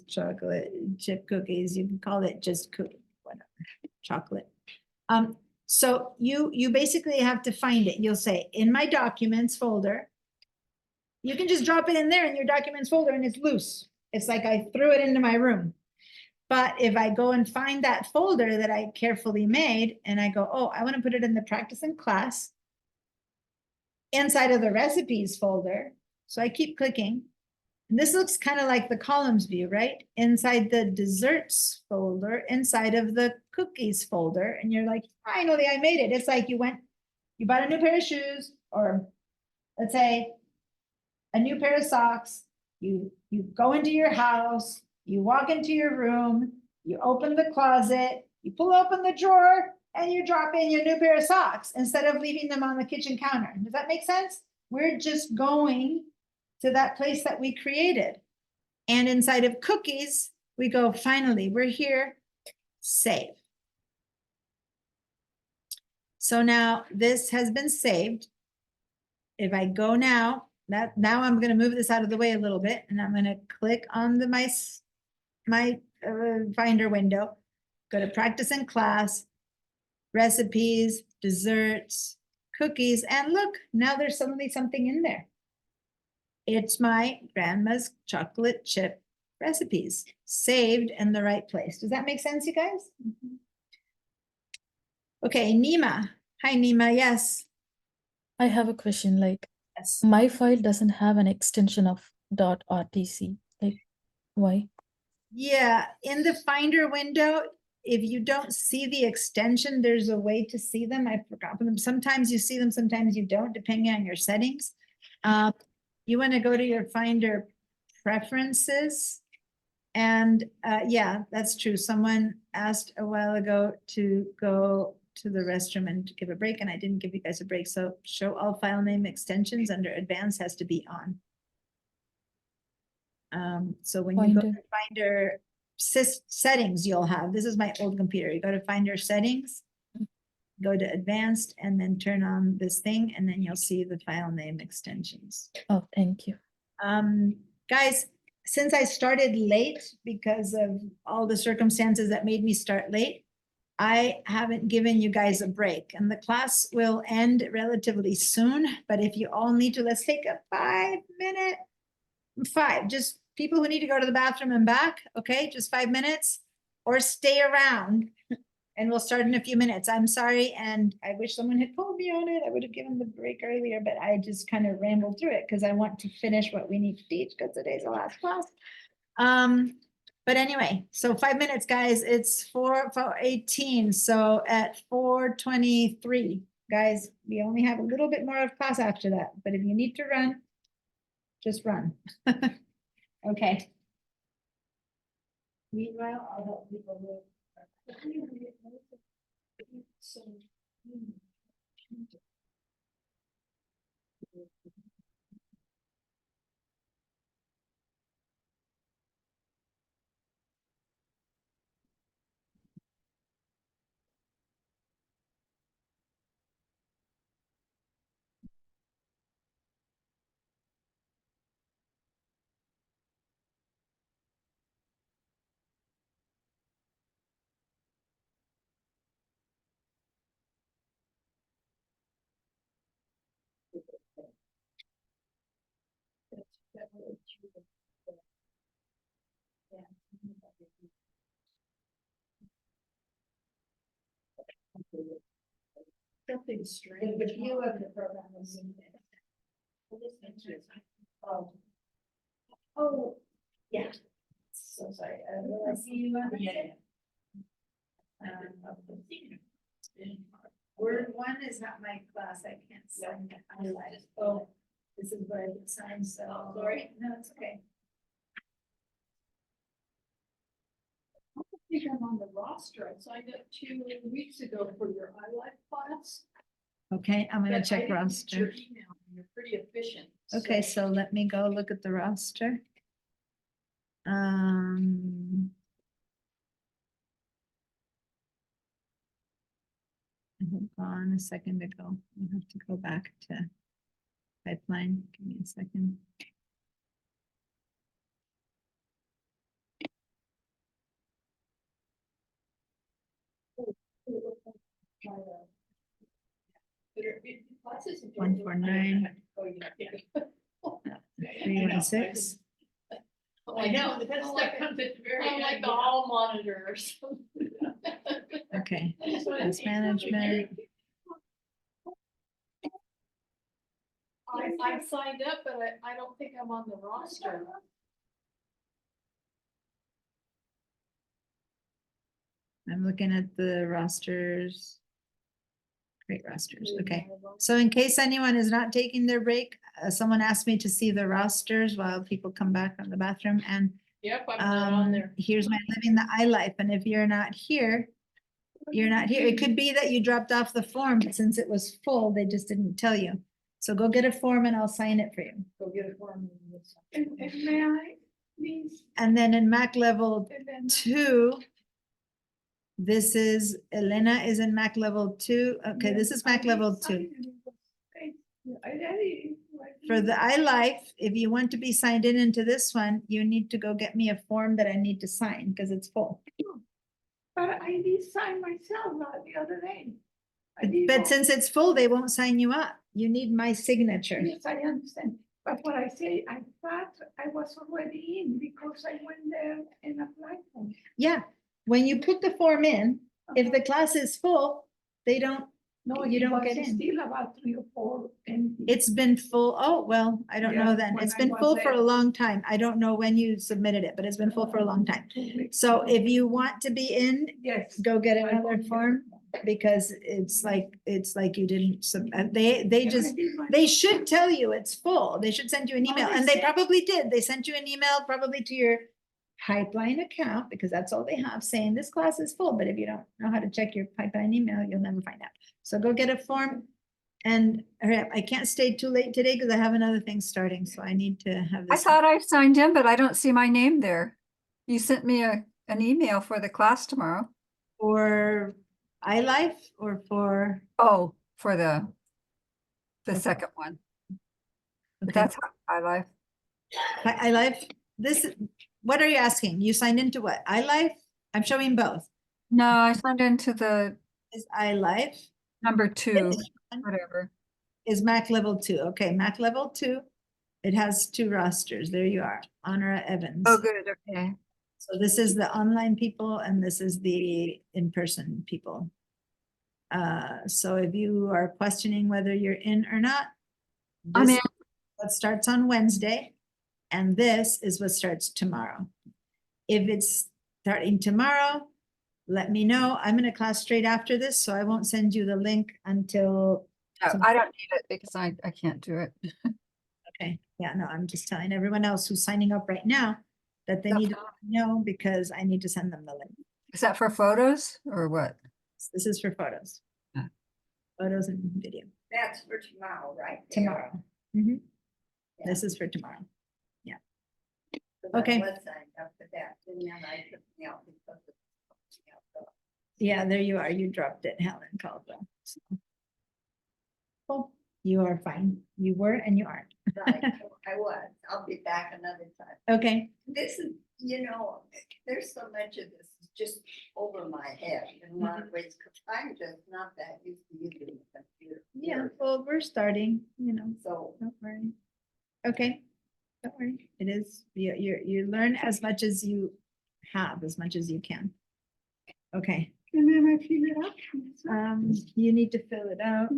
chocolate chip cookies. You can call it just cookie, whatever, chocolate. So you basically have to find it. You'll say in my documents folder. You can just drop it in there in your documents folder and it's loose. It's like I threw it into my room. But if I go and find that folder that I carefully made and I go, oh, I want to put it in the practice in class inside of the recipes folder. So I keep clicking. And this looks kind of like the columns view, right? Inside the desserts folder, inside of the cookies folder. And you're like, finally, I made it. It's like you bought a new pair of shoes, or let's say a new pair of socks. You go into your house, you walk into your room, you open the closet, you pull open the drawer, and you drop in your new pair of socks instead of leaving them on the kitchen counter. Does that make sense? We're just going to that place that we created. And inside of cookies, we go, finally, we're here, save. So now this has been saved. If I go now, now I'm going to move this out of the way a little bit, and I'm going to click on the my Finder window, go to practice in class, recipes, desserts, cookies, and look, now there's suddenly something in there. It's my grandma's chocolate chip recipes saved in the right place. Does that make sense, you guys? Okay, Nima. Hi, Nima. Yes. I have a question, like Yes. my file doesn't have an extension of .rtc. Like, why? Yeah, in the Finder window, if you don't see the extension, there's a way to see them. I forgot them. Sometimes you see them, sometimes you don't, depending on your settings. You want to go to your Finder preferences. And yeah, that's true. Someone asked a while ago to go to the restroom and to give a break, and I didn't give you guys a break. So show all file name extensions under advanced has to be on. So when you go to Finder settings, you'll have, this is my old computer. You go to Finder settings, go to advanced, and then turn on this thing, and then you'll see the file name extensions. Oh, thank you. Guys, since I started late because of all the circumstances that made me start late, I haven't given you guys a break, and the class will end relatively soon. But if you all need to, let's take a 5-minute, just people who need to go to the bathroom and back. Okay, just 5 minutes, or stay around and we'll start in a few minutes. I'm sorry, and I wish someone had told me on it. I would have given the break earlier, but I just kind of rambled through it because I want to finish what we need to teach because today's the last class. But anyway, so 5 minutes, guys. It's 4:18. So at 4:23, guys, we only have a little bit more of class after that. But if you need to run, just run. Okay. Meanwhile, I'll help people with. really strange. The view of the program is. Oh. Oh, yeah. So sorry, will I see you on? Yeah. Word one is not my class, I can't sign that. I realized, oh, this is where I can sign, so. Sorry. No, it's okay. I don't think I'm on the roster. I signed up 2 weeks ago for your iLife class. Okay, I'm gonna but I check didn't get your roster. email. You're pretty efficient. Okay, so let me go look at the roster. I had gone a second ago. I have to go back to pipeline. Give me a second. Classes in 149. Oh, yeah. 316. I know, that stuff comes at the very end. Like the hall monitor or something. Okay, Expense management. I've signed up, but I don't think I'm on the roster. I'm looking at the rosters. Great rosters, okay. So in case anyone is not taking their break, someone asked me to see the rosters while people come back from the bathroom, and Yep, I'm not on there. here's my living the iLife, and if you're not here, you're not here. It could be that you dropped off the form, but since it was full, they just didn't tell you. So go get a form and I'll sign it for you. Go get a form. And may I, please? And then in Mac level And then 2, this is, Elena is in Mac level 2. Okay, this is Mac level 2. For the iLife, if you want to be signed in into this one, you need to go get me a form that I need to sign because it's full. But I did sign myself the other day. But since it's full, they won't sign you up. You need my signature. Yes, I understand. But what I say, I thought I was already in because I went there and applied for it. Yeah, when you put the form in, if the class is full, they don't, No, you it don't was get in. still about 3 or 4 and. It's been full. Oh, well, I don't know Yeah, then. when It's I been was full for a there. long time. I don't know when you submitted it, but it's been full for a long time. So if you want to be in, Yes. go get I will another get form because it's like you didn't, they Yeah, just, I did my- they should tell you it's full. They should send you an Oh, email they and they sent- probably did. They sent you an email probably to your pipeline account because that's all they have saying this class is full. But if you don't know how to check your pipeline email, you'll never find out. So go get a form and hurry up. I can't stay too late today because I have another thing starting. So I need to have I this. thought I signed in, but I don't see my name there. You sent me an email for the class tomorrow. For iLife or for, Oh, for the Okay. second one. But okay, that's iLife. iLife, this, what are you asking? You signed into what? iLife? I'm showing both. No, I signed into the Is iLife, number 2, whatever. is Mac level 2. Okay, Mac level 2. It has 2 rosters. There you are, Honora Evans. Oh, good, okay. So this is the online people and this is the in-person people. So if you are questioning whether you're in or not, I'm this in. is what starts on Wednesday, and this is what starts tomorrow. If it's starting tomorrow, let me know. I'm in a class straight after this, so I won't send you the link until. No, I don't need it because I can't do it. Okay, yeah, no, I'm just telling everyone else who's signing up right now that they need to know because I need to send them the link. Is that for photos or what? This is for photos. Yeah. Photos and video That's for tomorrow, right? there. tomorrow. Mhm. Yeah. This is for tomorrow. 'Cause I Okay. was signed up for that, and then I took me out because of. Yeah, there you are. You dropped it, Helen Caldwell. So. Well, you are fine. You were and you aren't. Right, I was, I'll be back another time. Okay, This is, there's so much of this is just over my head in a lot of ways, because I'm just not that used to using the computer. yeah, well, we're starting, So, don't worry. Okay, don't worry. It is, you learn as much as you have, as much as you can. Okay, And then I fill it up. You need to fill it out.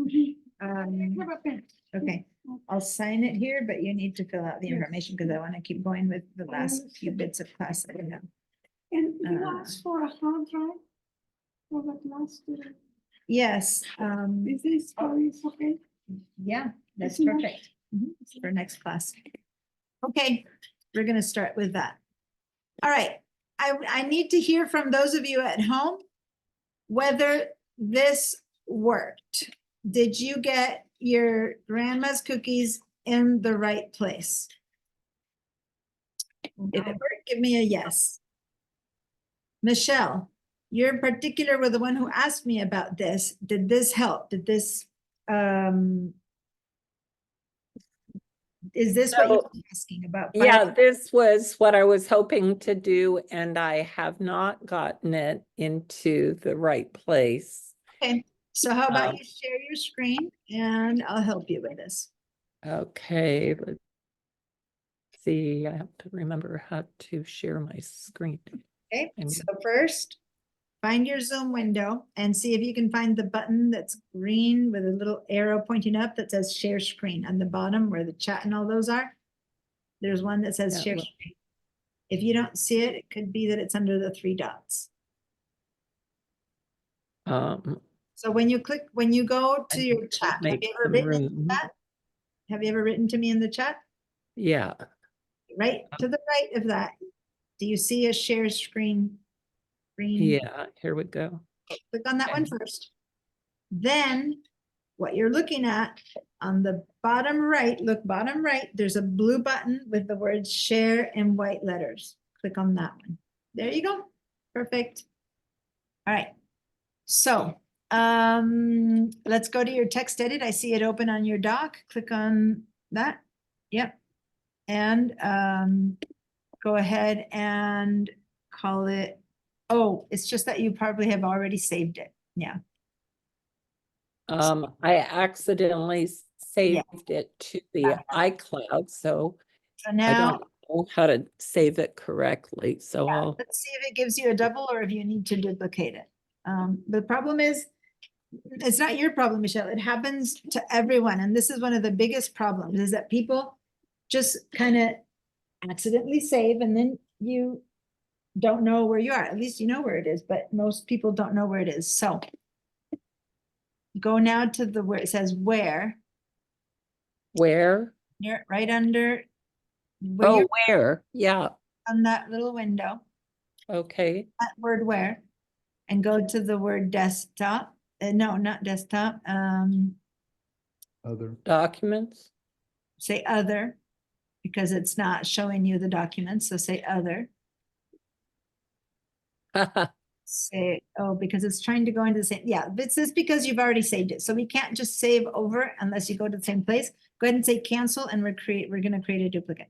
I Um, have a pen. okay, I'll sign it here, but you need to fill out the Yes. information because I want to keep going with the last few bits of class that we have. And you Uh, asked for a hard drive for the class. Yes, Is this is okay? yeah, that's Isn't that- perfect. Mhm, it's for next class. Okay, we're gonna start with that. All right, I need to hear from those of you at home whether this worked. Did you get your grandma's cookies in the right place? If it worked, give me a yes. Michelle, you're in particular were the one who asked me about this. Did this help? Did this, is this what you So- were asking about? Yeah, file- this was what I was hoping to do, and I have not gotten it into the right place. Okay, so how about Um, you share your screen and I'll help you with this. Okay, let's see, I have to remember how to share my screen. Okay, And- so first, find your Zoom window and see if you can find the button that's green with a little arrow pointing up that says share screen on the bottom where the chat and all those are. There's one that says Yeah, share look. screen. If you don't see it, it could be that it's under the 3 dots. So when you click, when you go I to your need to chat, have make you ever some written in the room. chat? Have you ever written to me in the chat? Yeah, Right to the right of that, do you see a share screen? Green? yeah, here we go. Click on that one first. Then what you're looking at on the bottom right, look bottom right, there's a blue button with the word share in white letters. Click on that one. There you go. Perfect. All right. So let's go to your text edit. I see it open on your doc. Click on that. Yep. And go ahead and call it, oh, it's just that you probably have already saved it. Yeah. I accidentally saved it to the iCloud, so So I now, don't know how to save it correctly, so I'll, let's see if it gives you a double or if you need to duplicate it. The problem is, it's not your problem, Michelle. It happens to everyone. And this is one of the biggest problems is that people just kind of accidentally save and then you don't know where you are. At least you know where it is, but most people don't know where it is. So go now to the where it says where, where? near right under where Oh, you're where? Yeah, on that little window, okay. that word where, and go to the word desktop. No, not desktop. Other. Documents? Say other, because it's not showing you the documents. So say other. Say, oh, because it's trying to go into the same, yeah, this is because you've already saved it. So we can't just save over unless you go to the same place. Go ahead and say cancel and we're gonna create a duplicate.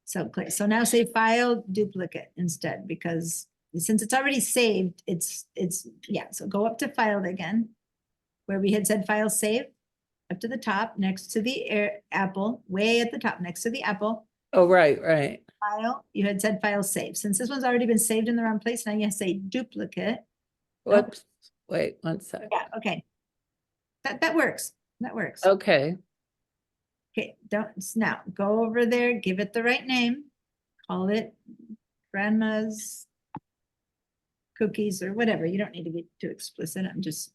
So click, so now say file duplicate instead, because since it's already saved, it's, yeah, so go up to filed again. Where we had said file save, up to the top, next to the apple, way at the top, next to the apple. Oh, right. File, you had said file save. Since this one's already been saved in the wrong place, now you say duplicate. Whoops, wait, one sec. Yeah, okay. That works. That works. Okay, Okay, now go over there, give it the right name. Call it grandma's cookies or whatever. You don't need to get too explicit. I'm just.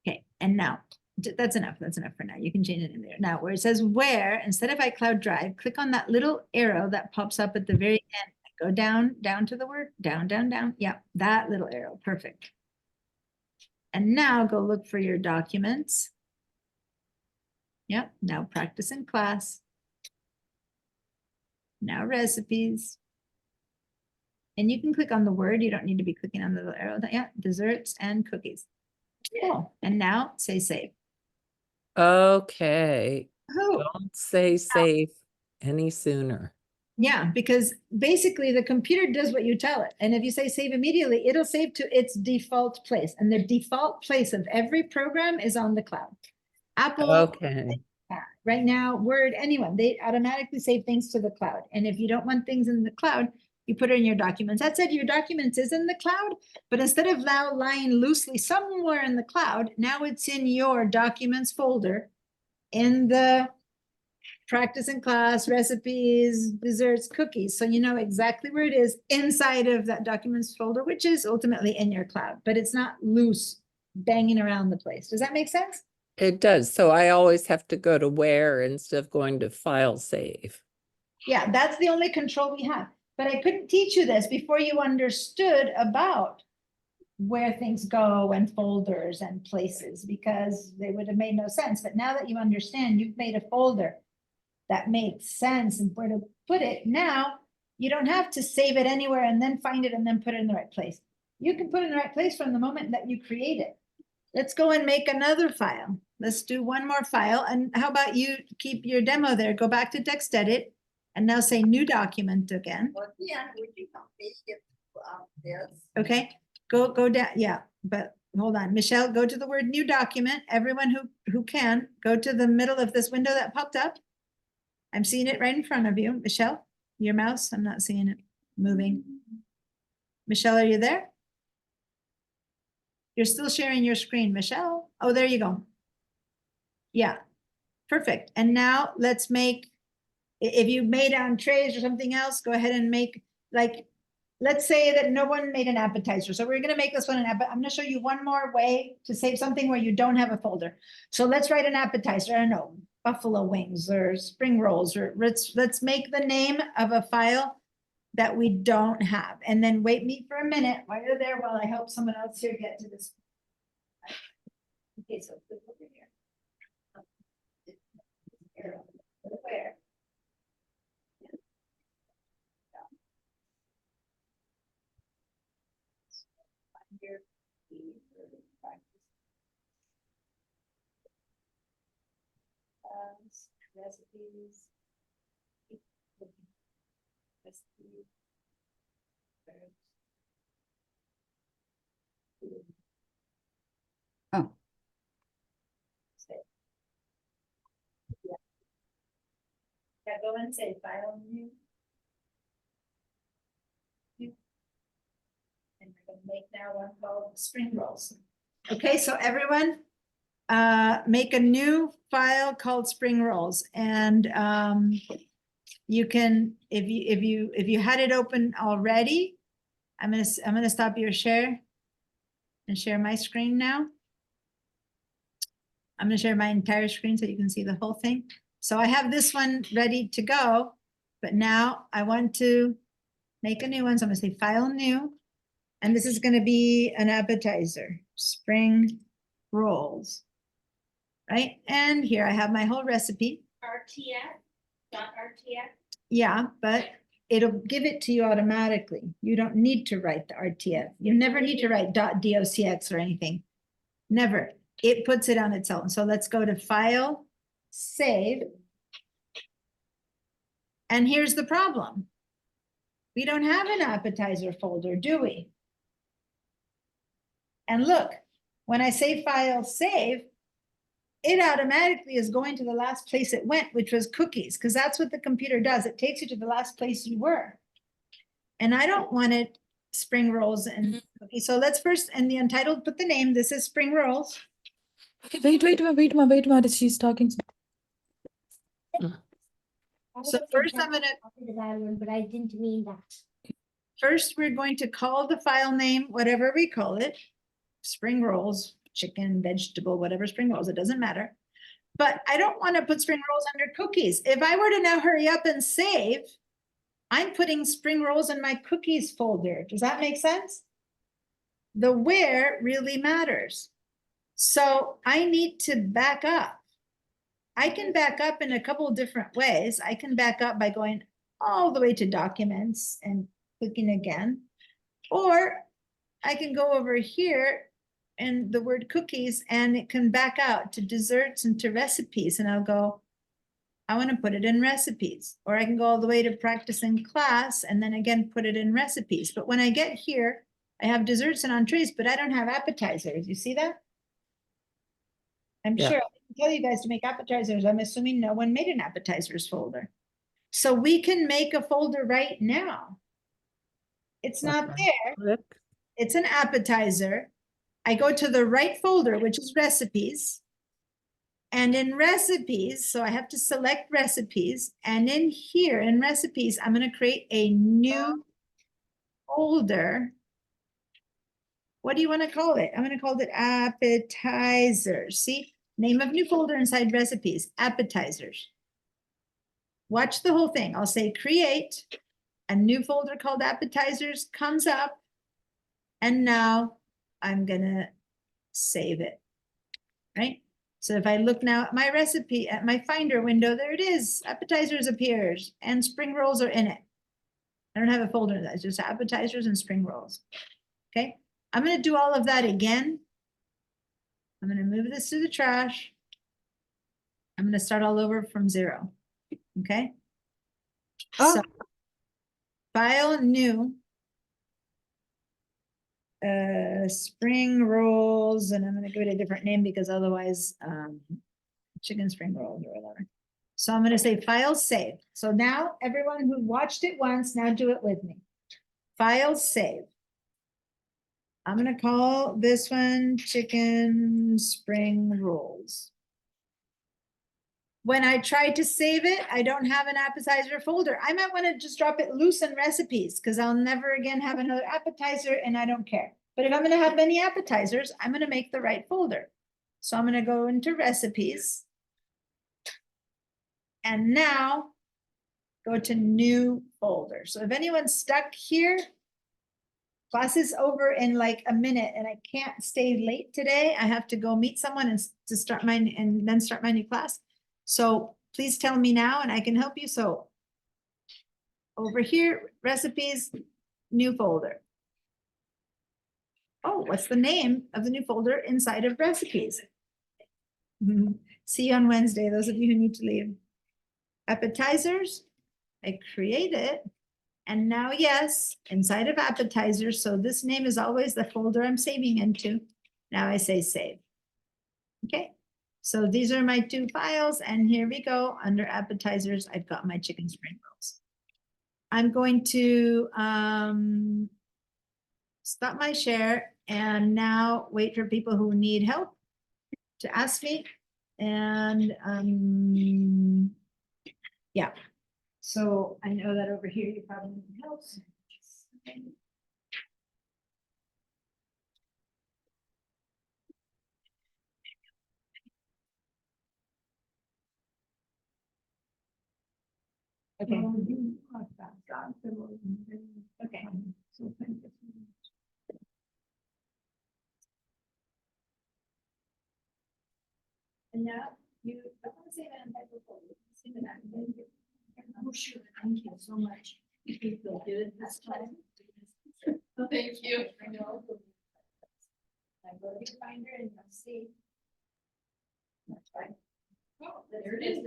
Okay, and now that's enough. That's enough for now. You can change it in there. Now where it says where, instead of iCloud Drive, click on that little arrow that pops up at the very end. Go down to the word, down. Yeah, that little arrow, perfect. And now go look for your documents. Yep, now practice in class. Now recipes. And you can click on the word. You don't need to be clicking on the little arrow. Yeah, desserts and cookies. Cool. And now say save. okay. Oh, Don't say save any sooner. yeah, because basically the computer does what you tell it. And if you say save immediately, it'll save to its default place. And the default place of every program is on the cloud. Apple, Okay, Right now, Word, anyone, they automatically save things to the cloud. And if you don't want things in the cloud, you put it in your documents. That said, your documents is in the cloud, but instead of now lying loosely somewhere in the cloud, now it's in your documents folder in the practice in class, recipes, desserts, cookies. So you know exactly where it is inside of that documents folder, which is ultimately in your cloud, but it's not loose banging around the place. Does that make sense? It does. So I always have to go to where instead of going to file save. Yeah, that's the only control we have. But I couldn't teach you this before you understood about where things go and folders and places, because they would have made no sense. But now that you understand, you've made a folder that makes sense and where to put it. Now you don't have to save it anywhere and then find it and then put it in the right place. You can put it in the right place from the moment that you create it. Let's go and make another file. Let's do one more file. And how about you keep your demo there? Go back to text edit and now say new document again. Well, yeah, would you help me get this? Okay, go down. Yeah, but hold on. Michelle, go to the word new document. Everyone who can, go to the middle of this window that popped up. I'm seeing it right in front of you. Michelle, your mouse, I'm not seeing it moving. Michelle, are you there? You're still sharing your screen, Michelle. Oh, there you go. Yeah, perfect. And now let's make, if you made entrees or something else, go ahead and make, like, let's say that no one made an appetizer. So we're going to make this one an appetizer. I'm going to show you one more way to save something where you don't have a folder. So let's write an appetizer. I don't know, buffalo wings or spring rolls, or let's make the name of a file that we don't have. And then wait me for a minute while you're there while I help someone else here get to this. Okay, so click over here. Where? Here. Recipes. Recipes. Oh. Yeah, go and say file new. And we're gonna make now one called spring rolls. Okay, so everyone, make a new file called spring rolls, and you can, if you had it open already, I'm gonna stop your share and share my screen now. I'm gonna share my entire screen so you can see the whole thing. So I have this one ready to go, but now I want to make a new one. So I'm gonna say file new, and this is gonna be an appetizer, spring rolls. Right, and here I have my whole recipe. RTF. Yeah, but it'll give it to you automatically. You don't need to write the RTF. You never need to write .docx or anything. Never. It puts it on its own. So let's go to File, Save. And here's the problem. We don't have an appetizer folder, do we? And look, when I say File, Save, it automatically is going to the last place it went, which was cookies, because that's what the computer does. It takes you to the last place you were. And I don't want it spring rolls and cookies. So let's first, in the untitled, put the name. This is spring rolls. Okay, wait, she's talking. So first I'm gonna, But I didn't mean that. first we're going to call the file name, whatever we call it, spring rolls, chicken, vegetable, whatever spring rolls, it doesn't matter. But I don't want to put spring rolls under cookies. If I were to now hurry up and save, I'm putting spring rolls in my cookies folder. Does that make sense? The where really matters. So I need to back up. I can back up in a couple of different ways. I can back up by going all the way to documents and clicking again. Or I can go over here and the word cookies, and it can back out to desserts and to recipes. And I'll go, I want to put it in recipes. Or I can go all the way to practice in class and then again put it in recipes. But when I get here, I have desserts and entrees, but I don't have appetizers. You see that? I'm Yeah. sure tell you guys to make appetizers. I'm assuming no one made an appetizers folder. So we can make a folder right now. It's not there. Click. It's an appetizer. I go to the right folder, which is recipes. And in recipes, so I have to select recipes. And in here in recipes, I'm going to create a new folder. What do you want to call it? I'm going to call it appetizers. See, name of new folder inside recipes, appetizers. Watch the whole thing. I'll say create. A new folder called appetizers comes up. And now I'm going to save it, right? So if I look now at my recipe, at my Finder window, there it is. Appetizers appears and spring rolls are in it. I don't have a folder that's just appetizers and spring rolls. Okay, I'm going to do all of that again. I'm going to move this to the trash. I'm going to start all over from 0. Okay. So, file new. Spring rolls, and I'm going to give it a different name because otherwise, chicken spring rolls or whatever. So I'm going to say file save. So now everyone who watched it once, now do it with me. File save. I'm going to call this one chicken spring rolls. When I try to save it, I don't have an appetizer folder. I might want to just drop it loose in recipes because I'll never again have another appetizer and I don't care. But if I'm going to have many appetizers, I'm going to make the right folder. So I'm going to go into recipes. And now go to new folder. So if anyone's stuck here, class is over in like a minute and I can't stay late today. I have to go meet someone and start my new class. So please tell me now and I can help you. So over here, recipes, new folder. Oh, what's the name of the new folder inside of recipes? See you on Wednesday, those of you who need to leave. Appetizers, I create it. And now, yes, inside of appetizers. So this name is always the folder I'm saving into. Now I say save. Okay. So these are my 2 files, and here we go. Under appetizers, I've got my chicken spring rolls. I'm going to stop my share and now wait for people who need help to ask me. And yeah, so I know that over here you probably need help. Okay. Okay. And now you, I want to say that in microphone. Say that. Oh, sure. Thank you so much. You feel good this time. Thank you. I know. I go to your Finder and you'll see. That's right. Oh, there it is.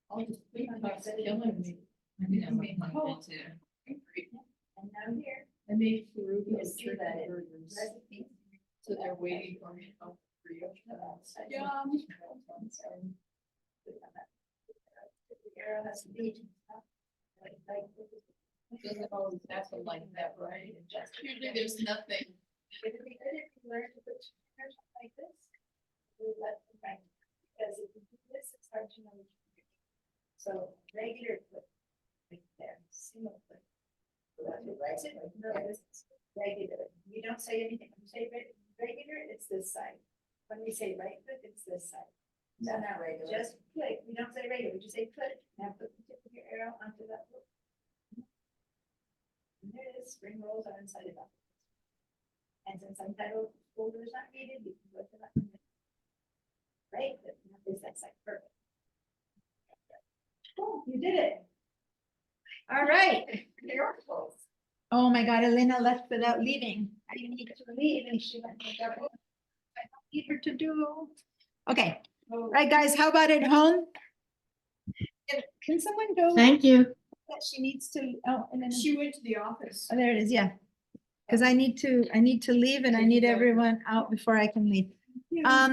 I'll just leave it like that. Killing me. And now here. I made Peruvian You'll see turkey that burgers, recipe. so they're waiting for me. Oh, for you. Yum. The arrow has to be. Doesn't always happen like that, right? Usually there's nothing. It would be good if you learned to put pictures like this. Because if you do this, it's hard to know. What you're doing. So regular click right there, single click. Right, no, this is regular. You don't say anything. When you say regular, it's this side. When we say right click, it's this side. No, not regular. Just click. We don't say regular. We just say click. Now put the tip of your arrow onto that loop. And there it is. Spring rolls are inside of that. And since untitled folder is not needed, you can go to that one. Right? Is that side perfect? Oh, you did it. All right. You're close. Oh my God, Elena left without leaving. I need to leave and she went to the government. I don't need her to do. Okay. All right, guys, how about at home? Can someone go? Thank you. That she needs to, oh, and then. She went to the office. Oh, there it is, yeah. Because I need to leave and I need everyone out before I can leave.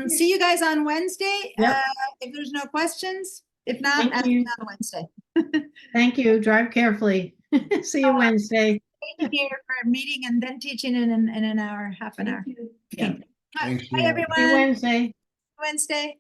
See you guys on Wednesday. Yep. If there's no questions, if not, Thank ask me you. on Wednesday. Thank you. Drive carefully. See you Wednesday. Here for a meeting and then teaching in an hour, half an hour. Yeah. Okay. Thanks, Bye, See you everyone. Wednesday. Wednesday.